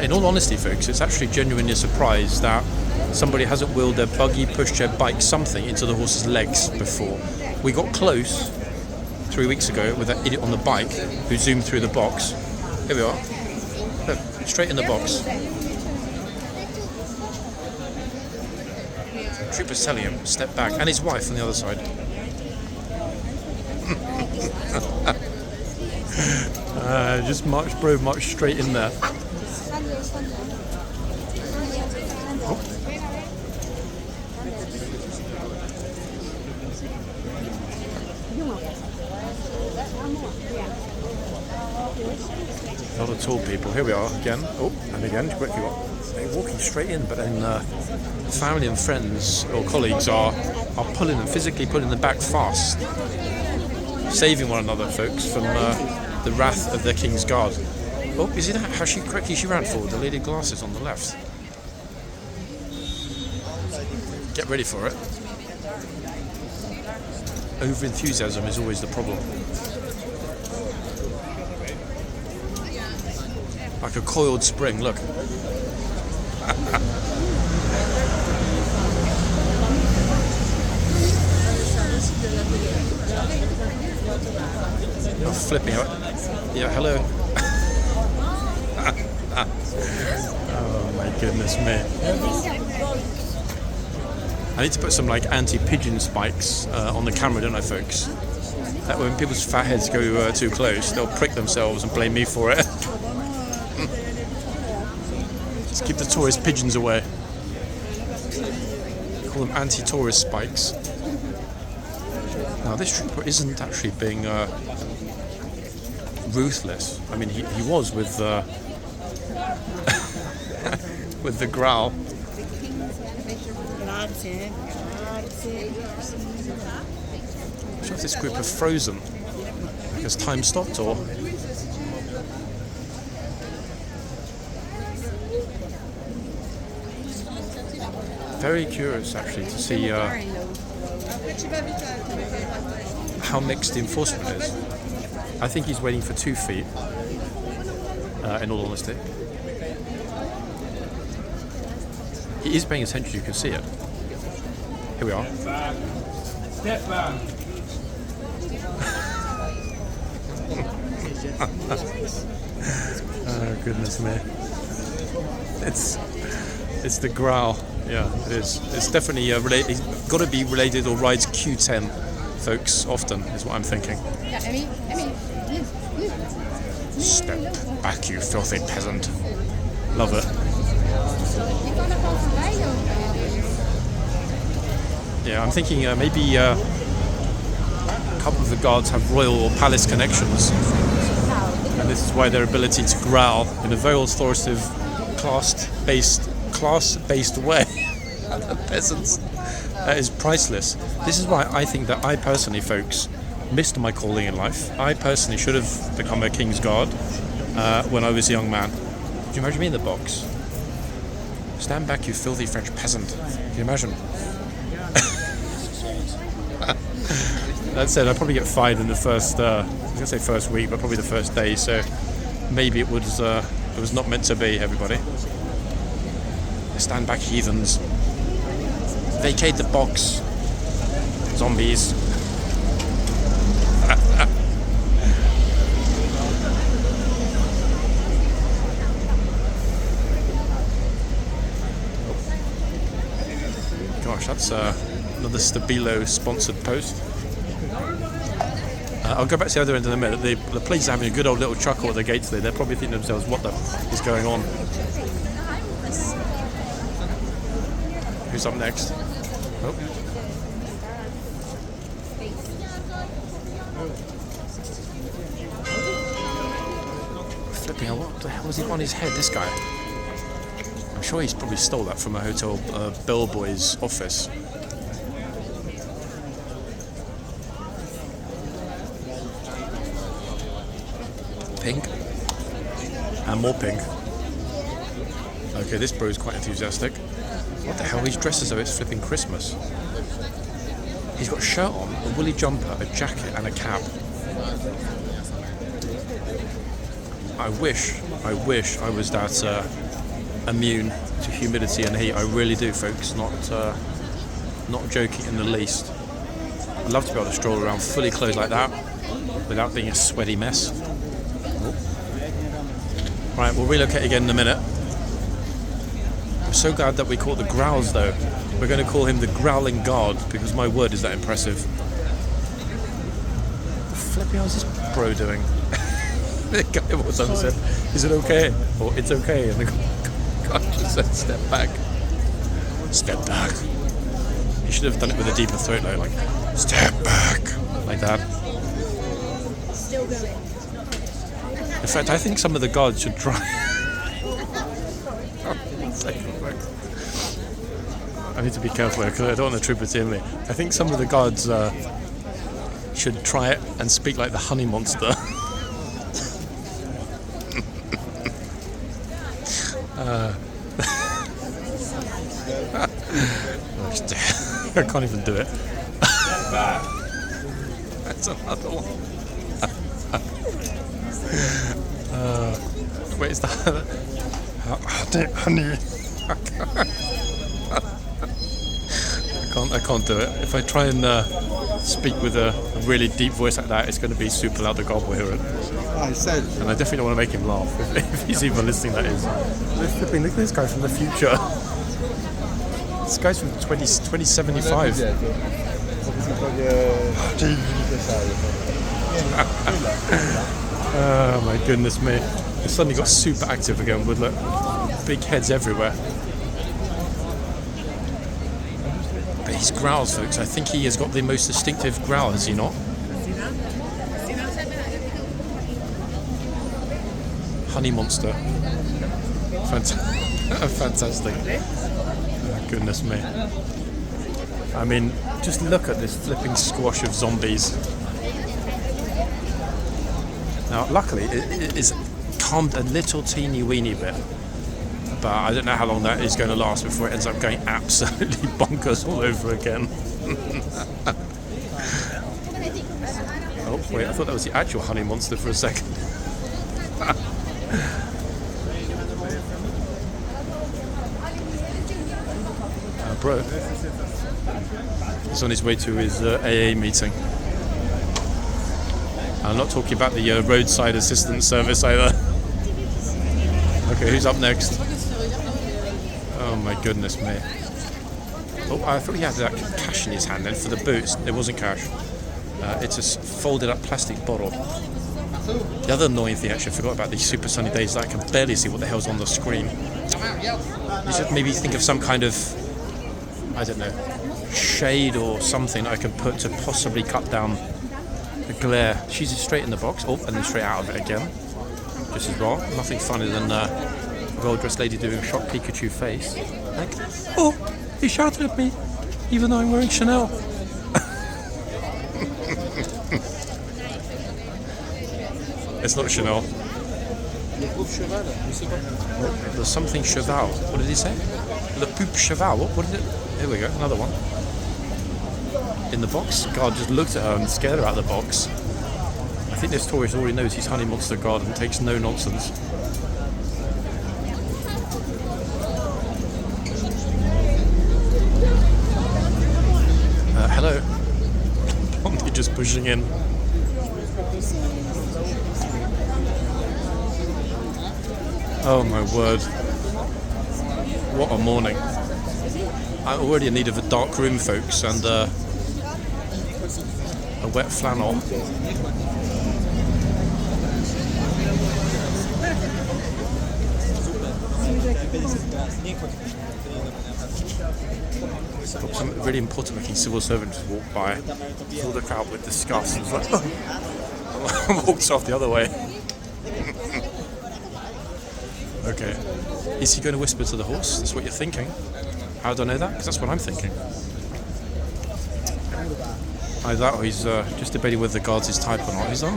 In all honesty, folks, it's actually genuinely a surprise that somebody hasn't wheeled their buggy, pushchair, bike, something into the horse's legs before. We got close 3 weeks ago with that idiot on the bike who zoomed through the box. Here we are. Look, straight in the box. Trooper's telling him, step back, and his wife on the other side. Just march straight in there. Oh. Not at all, people. Here we are again. Oh, and again, quickly. They're walking straight in, but then family and friends or colleagues are pulling them, physically pulling them back fast, saving one another, folks, from the wrath of their kingsguard. Oh, you see that? How quickly she ran forward. The lady in glasses on the left. Get ready for it. Over-enthusiasm is always the problem. Like a coiled spring, look. Oh, flipping out. Yeah, hello. Oh my goodness me. I need to put some like anti-pigeon spikes on the camera, don't I, folks? That when people's fat heads go too close, they'll prick themselves and blame me for it. Let's keep the tourist pigeons away. Call them anti-tourist spikes. Now this trooper isn't actually being ruthless. I mean, he was with with the growl. I'm sure if this group have frozen because time stopped or. Very curious actually to see how mixed the enforcement is. I think he's waiting for 2 feet, in all honesty. He is paying attention, you can see it. Here we are. Step back. Oh goodness me. It's the growl. Yeah, it is. It's definitely related. He's got to be related or rides Q10, folks. Often is what I'm thinking. Yeah, Emmy. Step back, you filthy peasant. Love it. Yeah, I'm thinking maybe a couple of the guards have royal or palace connections, and this is why their ability to growl in a very authoritative, class-based way at the peasants is priceless. This is why I think that I personally, folks, missed my calling in life. I personally should have become a kingsguard when I was a young man. Could you imagine me in the box? Stand back, you filthy French peasant. Can you imagine? That said, I'd probably get fined in the first, I was going to say first week, but probably the first day, so maybe it was not meant to be, everybody. Stand back, heathens. Vacate the box. Zombies. Gosh, that's another Stabilo sponsored post. I'll go back to the other end in a minute. The police are having a good old little chuckle at the gates there. They're probably thinking to themselves, what the f is going on? Who's up next? Oh. Flipping hell, what the hell has he got on his head, this guy? I'm sure he's probably stole that from a hotel bellboy's office. Pink. And more pink. Okay, this bro's quite enthusiastic. What the hell? He's dressed as though it's flipping Christmas. He's got a shirt on, a woolly jumper, a jacket and a cap. I wish I was that immune to humidity and heat. I really do, folks. Not joking in the least. I'd love to be able to stroll around fully clothed like that without being a sweaty mess. Oh. Right, we'll relocate again in a minute. I'm so glad that we caught the growls though. We're going to call him the Growling Guard because my word is that impressive. Flippy, how's this bro doing? The guy was on said, is it okay? Or it's okay. And the guy just said, step back. Step back. He should have done it with a deeper throat though, like, step back. Like that. Still going. In fact, I think some of the guards should try. I need to be careful because I don't want the trooper to hear me. I think some of the guards should try it and speak like the honey monster. I can't even do it. bad. That's another one. Wait, is that? Honey. I can't do it. If I try and speak with a really deep voice like that, it's going to be super loud. The God will hear it. I said. And I definitely don't want to make him laugh if he's even listening. That is. Look at this guy from the future. This guy's from 2075. Oh my goodness me. He suddenly got super active again with like big heads everywhere. But his growls, folks, I think he has got the most distinctive growl, has he not? Honey monster. Fantastic. Oh, goodness me. I mean, just look at this flipping squash of zombies. Now, luckily, it's calmed a little teeny weeny bit. But I don't know how long that is going to last before it ends up going absolutely bonkers all over again. Oh, wait, I thought that was the actual honey monster for a second. Bro, he's on his way to his AA meeting. I'm not talking about the roadside assistance service either. Okay, who's up next? Oh my goodness me. Oh, I thought he had that cash in his hand then for the boots. It wasn't cash. It's a folded up plastic bottle. The other annoying thing, actually, I forgot about these super sunny days, that I can barely see what the hell's on the screen. You should maybe think of some kind of, I don't know, shade or something I can put to possibly cut down the glare. She's straight in the box. Oh, and then straight out of it again. Just as well. Nothing funnier than a well-dressed lady doing a shocked Pikachu face. Like, oh, he shouted at me, even though I'm wearing Chanel. It's not Chanel. There's something cheval. What did he say? Le poupe cheval. What did it? Here we go. Another one. In the box. God just looked at her and scared her out of the box. I think this tourist already knows he's Honey Monster God and takes no nonsense. Hello. Blondie just pushing in. Oh my word. What a morning. I'm already in need of a dark room, folks, and a wet flannel. Some really important looking civil servant just walked by, filled the crowd with disgust, and was like, walked off the other way. Okay. Is he going to whisper to the horse? That's what you're thinking. How do I know that? Because that's what I'm thinking. Either that or he's just debating whether the guard's his type or not. He's like,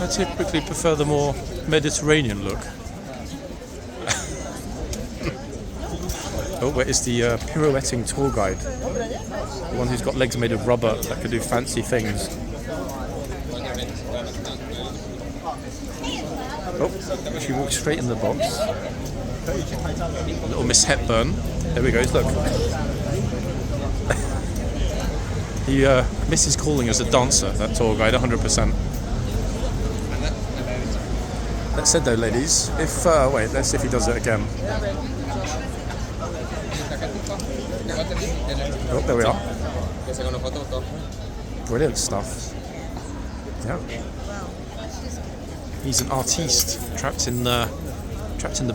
I typically prefer the more Mediterranean look. Oh, wait, it's the pirouetting tour guide. The one who's got legs made of rubber that can do fancy things. Oh, she walks straight in the box. Little Miss Hepburn. There we go, look. He misses calling us a dancer, that tour guide, 100%. That said though, ladies, if, wait, let's see if he does it again. Oh, there we are. Brilliant stuff. Yeah. He's an artiste trapped in the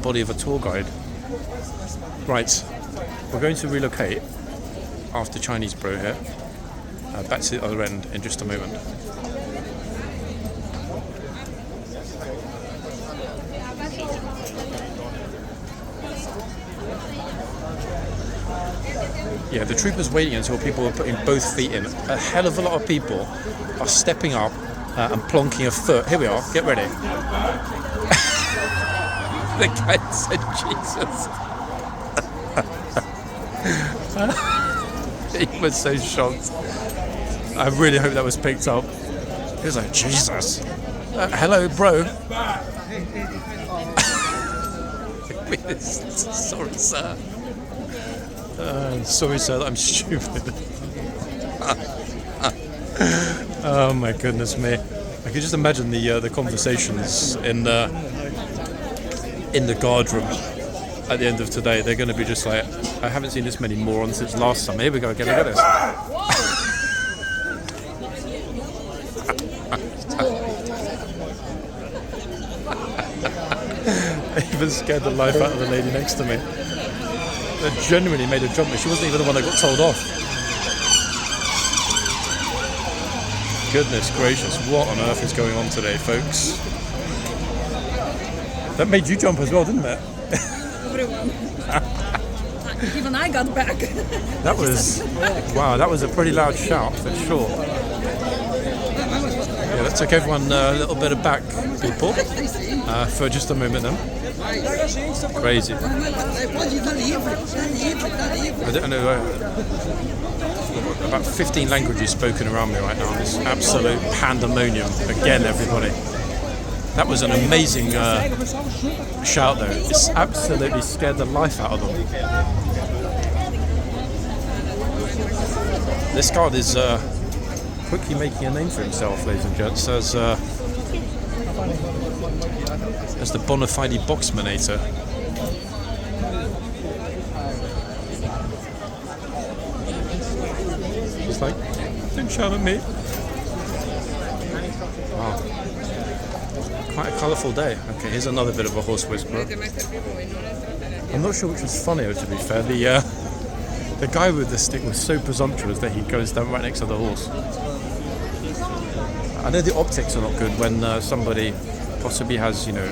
body of a tour guide. Right, we're going to relocate after Chinese Bro here. Back to the other end in just a moment. Yeah, the trooper's waiting until people are putting both feet in. A hell of a lot of people are stepping up and plonking a foot. Here we are, get ready. The guy said Jesus. He was so shocked. I really hope that was picked up. He was like, Jesus. Hello, bro. Sorry, sir. Sorry, sir, that I'm stupid. Oh my goodness me! I can just imagine the conversations in the guard room at the end of today. They're going to be just like, I haven't seen this many morons since last summer. Here we go again. Look at this. I even scared the life out of the lady next to me. That genuinely made her jump. She wasn't even the one that got told off. Goodness gracious, what on earth is going on today, folks? That made you jump as well, didn't it? Even I got back. That was, wow, that was a pretty loud shout for sure. Yeah, that took everyone a little bit aback, people, for just a moment then. Crazy. I don't know, about 15 languages spoken around me right now. It's absolute pandemonium. Again, everybody. That was an amazing shout though. It's absolutely scared the life out of them. This guard is quickly making a name for himself, ladies and gents, as the bona fide boxmanator. He's like, don't shout at me. Wow. Quite a colourful day. Okay, here's another bit of a horse whisperer. I'm not sure which was funnier, to be fair. The guy with the stick was so presumptuous that he goes down right next to the horse. I know the optics are not good when somebody possibly has, you know,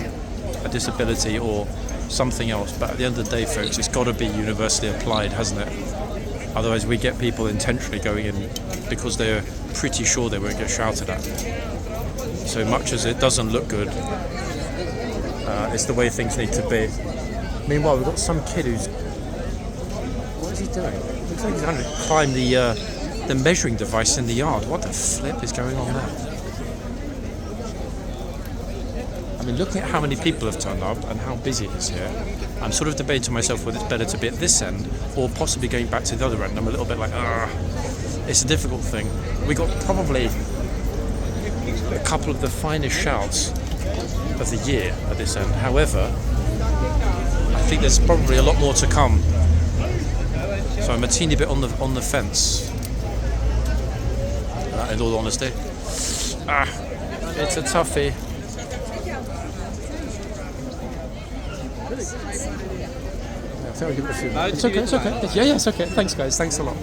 a disability or something else, but at the end of the day, folks, it's got to be universally applied, hasn't it? Otherwise we get people intentionally going in because they're pretty sure they won't get shouted at. So much as it doesn't look good, it's the way things need to be. Meanwhile, we've got some kid who's... What is he doing? Looks like he's trying to climb the measuring device in the yard. What the flip is going on there? I mean, looking at how many people have turned up and how busy it is here, I'm sort of debating to myself whether it's better to be at this end or possibly going back to the other end. I'm a little bit like, it's a difficult thing. We got probably a couple of the finest shouts of the year at this end. However, I think there's probably a lot more to come. So I'm a teeny bit on the fence. In all honesty, it's a toughie. It's okay, it's okay. Yeah, it's okay. Thanks, guys. Thanks a lot.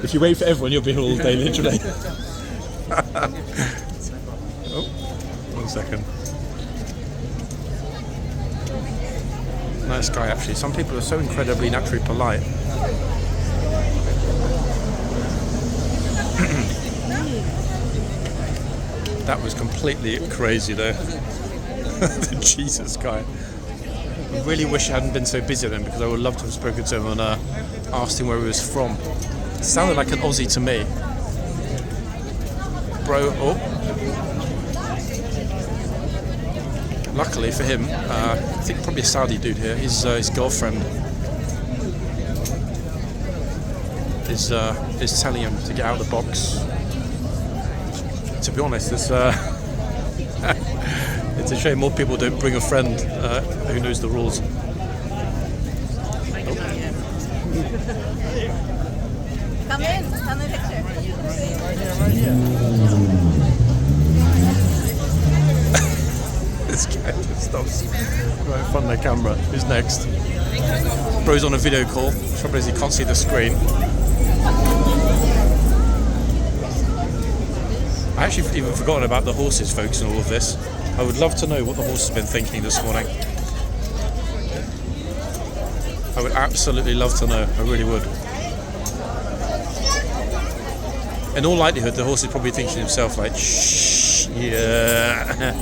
If you wait for everyone, you'll be here all day, literally. Oh, 1 second. Nice guy, actually. Some people are so incredibly naturally polite. That was completely crazy, though. The Jesus guy. I really wish I hadn't been so busy then, because I would love to have spoken to him and asked him where he was from. It sounded like an Aussie to me. Bro, oh. Luckily for him, I think probably a Saudi dude here, his girlfriend is telling him to get out of the box. To be honest, it's a shame more people don't bring a friend who knows the rules. Come in the picture. This guy just stops right in front of the camera. Who's next? Bro's on a video call. The trouble is he can't see the screen. I actually even forgotten about the horses, folks, and all of this. I would love to know what the horse has been thinking this morning. I would absolutely love to know. I really would. In all likelihood, the horse is probably thinking to himself, like, shh, yeah.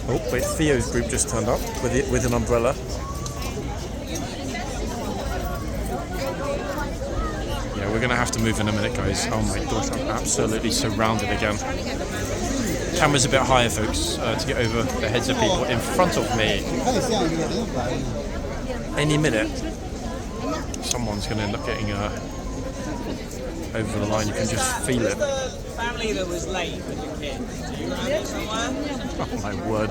Oh, wait, Theo's group just turned up with an umbrella. we're going to have to move in a minute, guys. Oh my gosh, I'm absolutely surrounded again. Camera's a bit higher, folks, to get over the heads of people in front of me. Any minute, someone's going to end up getting over the line. You can just feel it. Family that was late with the kids. Do you remember somewhere? Oh my word.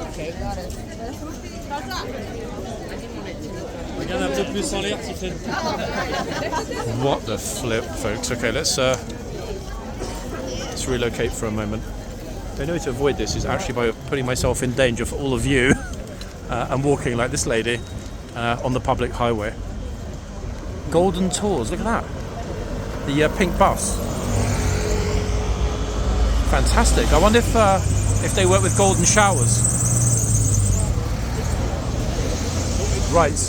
Okay, got it. What the flip, folks. Okay, let's relocate for a moment. The only way to avoid this is actually by putting myself in danger for all of you and walking like this lady on the public highway. Golden Tours, look at that. The pink bus. Fantastic. I wonder if they work with golden showers. Right.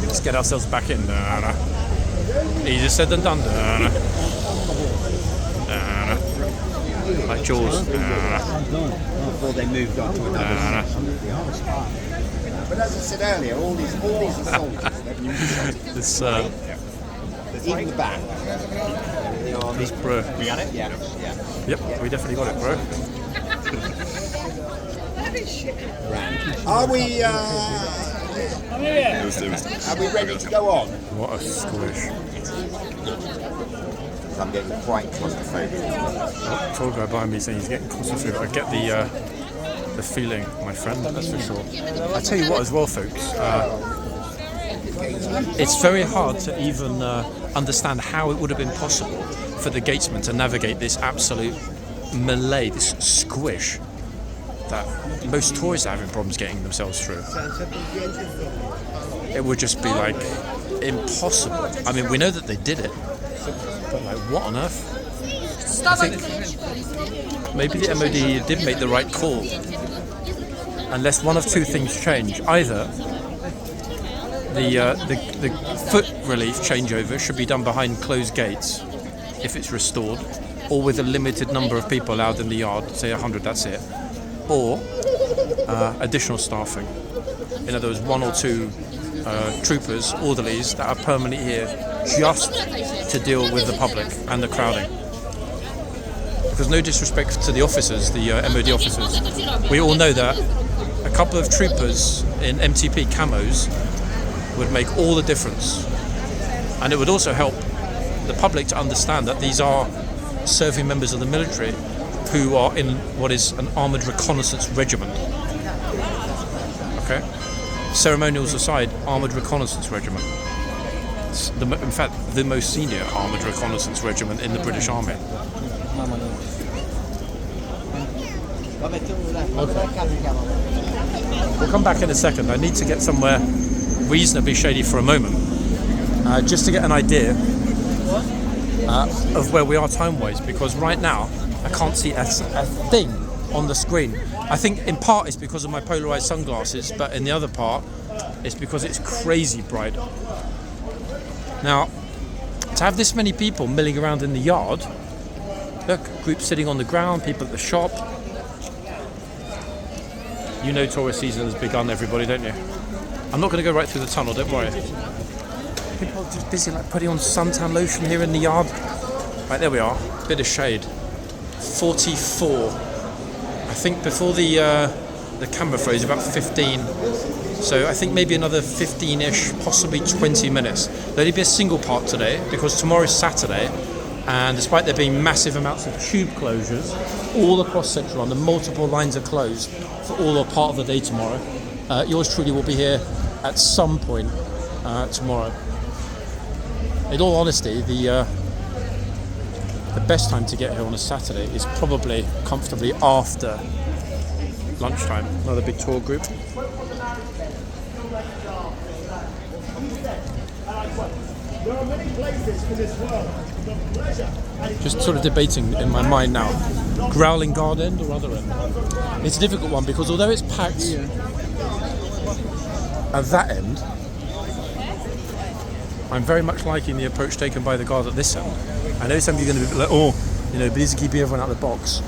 Let's get ourselves back in. Easier said than done. Like Jaws. Before they moved on to another. But as I said earlier, all these are soldiers. This, even the back. this bro. We got it? Yeah. Yep, we definitely got it, bro. Are we ready to go on? What a squish. I'm getting quite claustrophobic. Oh, tall guy behind me saying he's getting claustrophobic. I get the feeling, my friend, that's for sure. I tell you what as well, folks. It's very hard to even understand how it would have been possible for the gatesman to navigate this absolute melee, this squish that most tourists are having problems getting themselves through. It would just be like impossible. I mean, we know that they did it, but like, what on earth? I think maybe the MOD did make the right call, unless one of two things change. Either the foot relief changeover should be done behind closed gates if it's restored, or with a limited number of people allowed in the yard, say 100, that's it, or additional staffing. In other words, one or two troopers, orderlies that are permanently here just to deal with the public and the crowding. Because no disrespect to the officers, the MOD officers, we all know that a couple of troopers in MTP camos would make all the difference. And it would also help the public to understand that these are serving members of the military who are in what is an armoured reconnaissance regiment. Okay? Ceremonials aside, armoured reconnaissance regiment. It's in fact, the most senior armoured reconnaissance regiment in the British Army. Okay. We'll come back in a second. I need to get somewhere reasonably shady for a moment, just to get an idea of where we are time-wise, because right now I can't see a thing on the screen. I think in part it's because of my polarized sunglasses, but in the other part it's because it's crazy bright. Now, to have this many people milling around in the yard, look, groups sitting on the ground, people at the shop. You know tourist season has begun, everybody, don't you? I'm not going to go right through the tunnel, don't worry. People are just busy like putting on suntan lotion here in the yard. Right, there we are, bit of shade. 44. I think before the camera froze, about 15. So I think maybe another 15-ish, possibly 20 minutes. There'll only be a single part today because tomorrow's Saturday, and despite there being massive amounts of tube closures all across Central London, multiple lines are closed for all or part of the day tomorrow. Yours truly will be here at some point tomorrow. In all honesty, the best time to get here on a Saturday is probably comfortably after lunchtime. Another big tour group. Just sort of debating in my mind now, Growling Guard end or other end. It's a difficult one because although it's packed at that end, I'm very much liking the approach taken by the guard at this end. I know some of you are going to be like, oh, you know, but he's keeping everyone out of the box.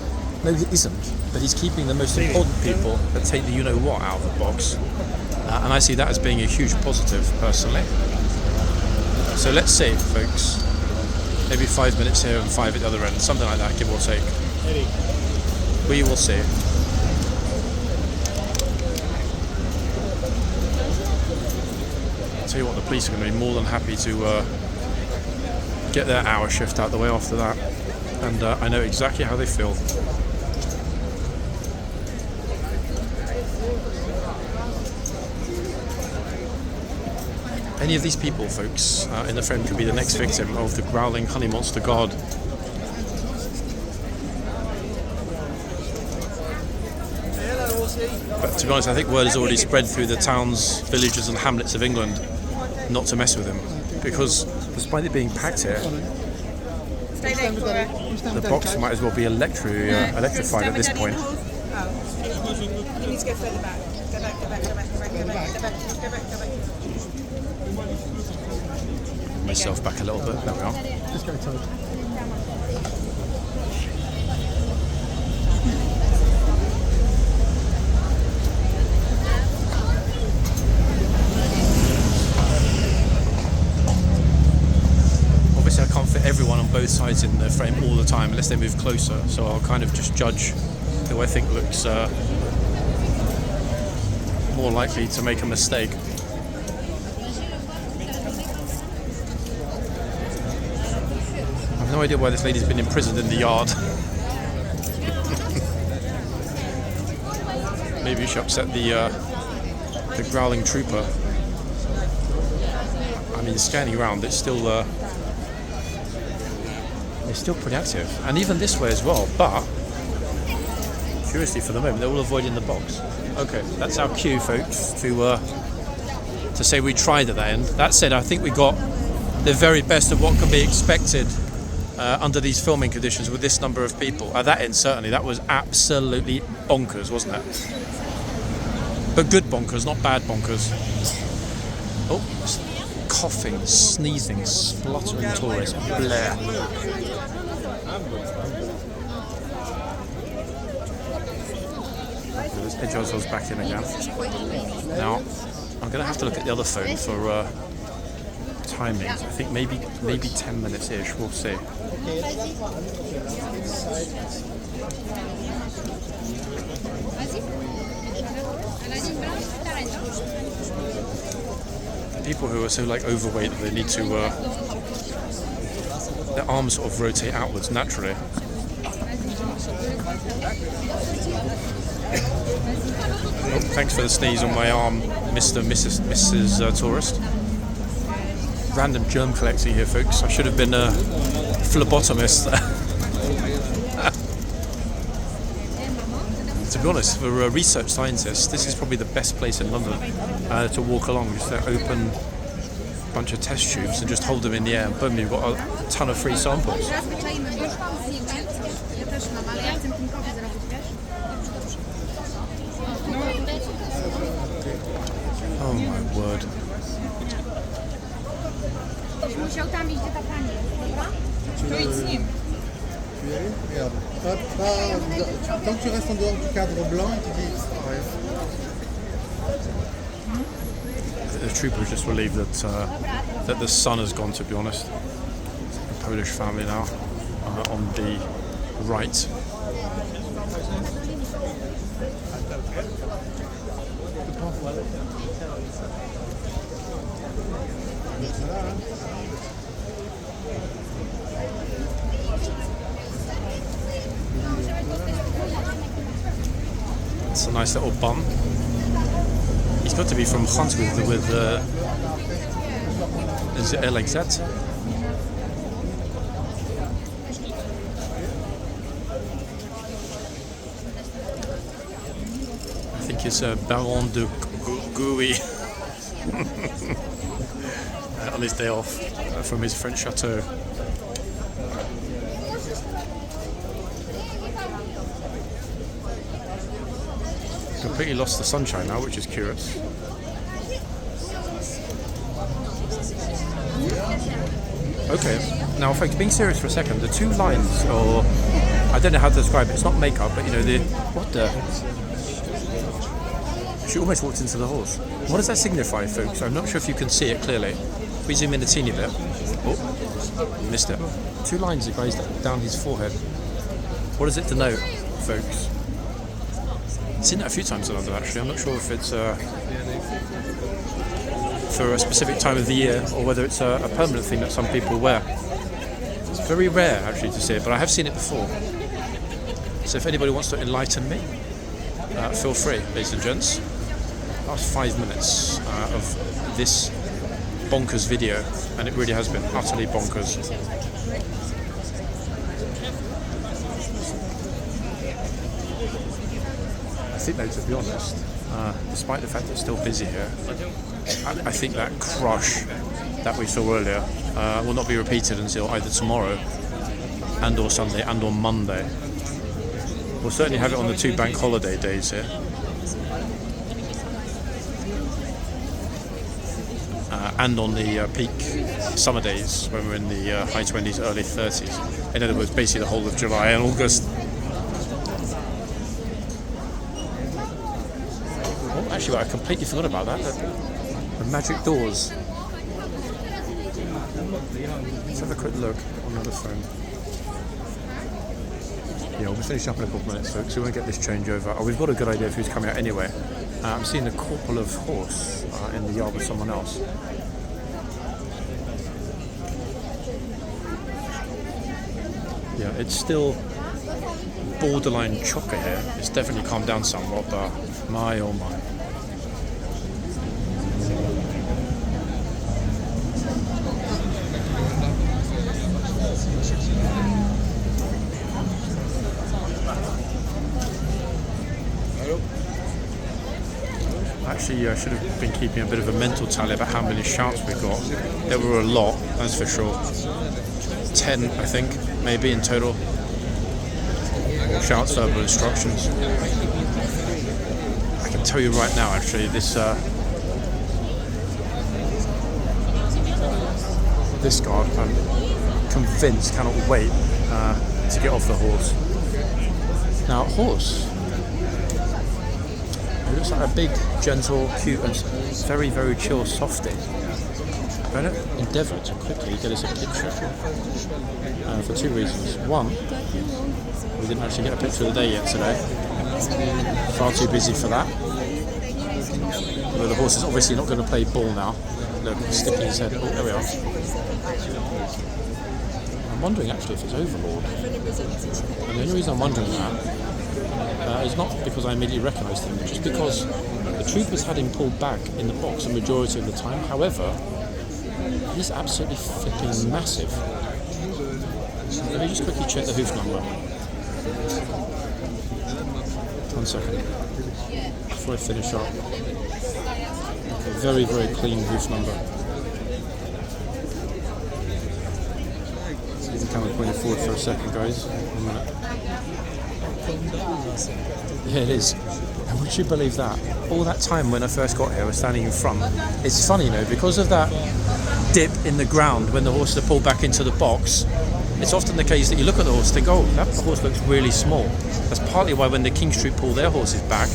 No, he isn't. But he's keeping the most important people that take the you-know-what out of the box. And I see that as being a huge positive, personally. So let's see, folks. Maybe 5 minutes here and 5 at the other end. Something like that, give or take. We will see. I'll tell you what, the police are going to be more than happy to get their hour shift out the way after that. And I know exactly how they feel. Any of these people, folks, in the frame could be the next victim of the growling honey monster god. But to be honest, I think word has already spread through the towns, villages and hamlets of England not to mess with him. Because despite it being packed here, the box might as well be electrified at this point. You need to go further back. Go back. Myself back a little bit. There we are. Just go to Obviously, I can't fit everyone on both sides in the frame all the time unless they move closer. So I'll kind of just judge who I think looks more likely to make a mistake. I have no idea why this lady's been imprisoned in the yard. Maybe she upset the growling trooper. I mean, scanning around, it's still pretty active, and even this way as well. But curiously, for the moment, they're all avoiding the box. Okay, that's our cue, folks, to say we tried at that end. That said, I think we got the very best of what can be expected under these filming conditions with this number of people. At that end, certainly, that was absolutely bonkers, wasn't it? But good bonkers, not bad bonkers. Oh, coughing, sneezing, spluttering tourists. Blair. Let's edge ourselves back in again. Now, I'm going to have to look at the other phone for timings. I think maybe 10 minutes-ish. We'll see. People who are so overweight that they need to their arms sort of rotate outwards naturally. Oh, thanks for the sneeze on my arm, Mrs. Tourist. Random germ collecting here, folks. I should have been a phlebotomist. To be honest, for research scientists, this is probably the best place in London to walk along. Just an open bunch of test tubes and just hold them in the air, and boom, you've got a ton of free samples. Oh my word. Tant que tu restes en dehors du cadre blanc, tu dis. The trooper is just relieved that the son has gone, to be honest. A Polish family now on the right. It's a nice little bum. He's got to be from Huntsville with is it LXZ? I think it's Baron de Gouy on his day off from his French chateau. Completely lost the sunshine now, which is curious. Okay, now folks, being serious for a second, the two lines, or I don't know how to describe it, it's not makeup, but you know, what the? She almost walked into the horse. What does that signify, folks? I'm not sure if you can see it clearly. If we zoom in a teeny bit. Oh, missed it. Two lines, guys, down his forehead. What does it denote, folks? I've seen that a few times in London, actually. I'm not sure if it's for a specific time of the year or whether it's a permanent thing that some people wear. It's very rare, actually, to see it, but I have seen it before. So if anybody wants to enlighten me, feel free, ladies and gents. Last 5 minutes of this bonkers video, and it really has been utterly bonkers. I think, though, to be honest, despite the fact that it's still busy here, I think that crush that we saw earlier will not be repeated until either tomorrow and or Sunday and or Monday. We'll certainly have it on the 2 bank holiday days here. And on the peak summer days when we're in the high 20s, early 30s. In other words, basically the whole of July and August. Oh, actually, I completely forgot about that. The magic doors. Let's have a quick look on the other phone. Yeah, we'll be finishing up in a couple of minutes, folks. We won't get this changeover. Oh, we've got a good idea of who's coming out anyway. I'm seeing a couple of horse in the yard with someone else. Yeah, it's still borderline chocker here. It's definitely calmed down somewhat, but my oh my. Actually, I should have been keeping a bit of a mental tally about how many shouts we got. There were a lot, that's for sure. 10, I think, maybe in total. Shouts, verbal instructions. I can tell you right now, actually, this guard, I'm convinced, cannot wait to get off the horse. Now, horse. It looks like a big, gentle, cute, and very, very chill softie. I'm going to endeavour to quickly get us a picture for 2 reasons. One, we didn't actually get a picture of the day yet today. Far too busy for that. Although the horse is obviously not going to play ball now. Look, sticking his head. Oh, there we are. I'm wondering actually if it's Overlord. And the only reason I'm wondering that is not because I immediately recognised him, just because the troopers had him pulled back in the box a majority of the time. However, he's absolutely flipping massive. Let me just quickly check the hoof number. 1 second. Before I finish up. Okay, very, very clean hoof number. See the camera pointing forward for a second, guys. 1 minute. Yeah, it is. And would you believe that? All that time when I first got here, I was standing in front. It's funny, you know, because of that dip in the ground when the horses are pulled back into the box, it's often the case that you look at the horse and think, oh, that horse looks really small. That's partly why when the King Street pull their horses back,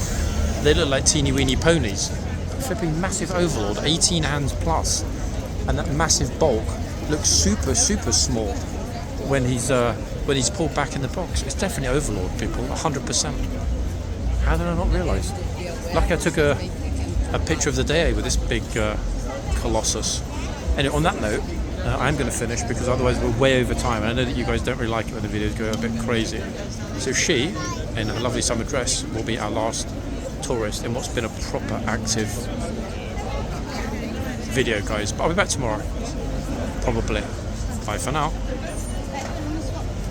they look like teeny weeny ponies. Flipping massive overlord, 18 hands plus, and that massive bulk looks super, super small when he's pulled back in the box. It's definitely overlord, people, 100%. How did I not realise? Lucky I took a picture of the day with this big colossus. Anyway, on that note, I'm going to finish because otherwise we're way over time, and I know that you guys don't really like it when the videos go a bit crazy. So she, in a lovely summer dress, will be our last tourist in what's been a proper active video, guys. But I'll be back tomorrow, probably. Bye for now.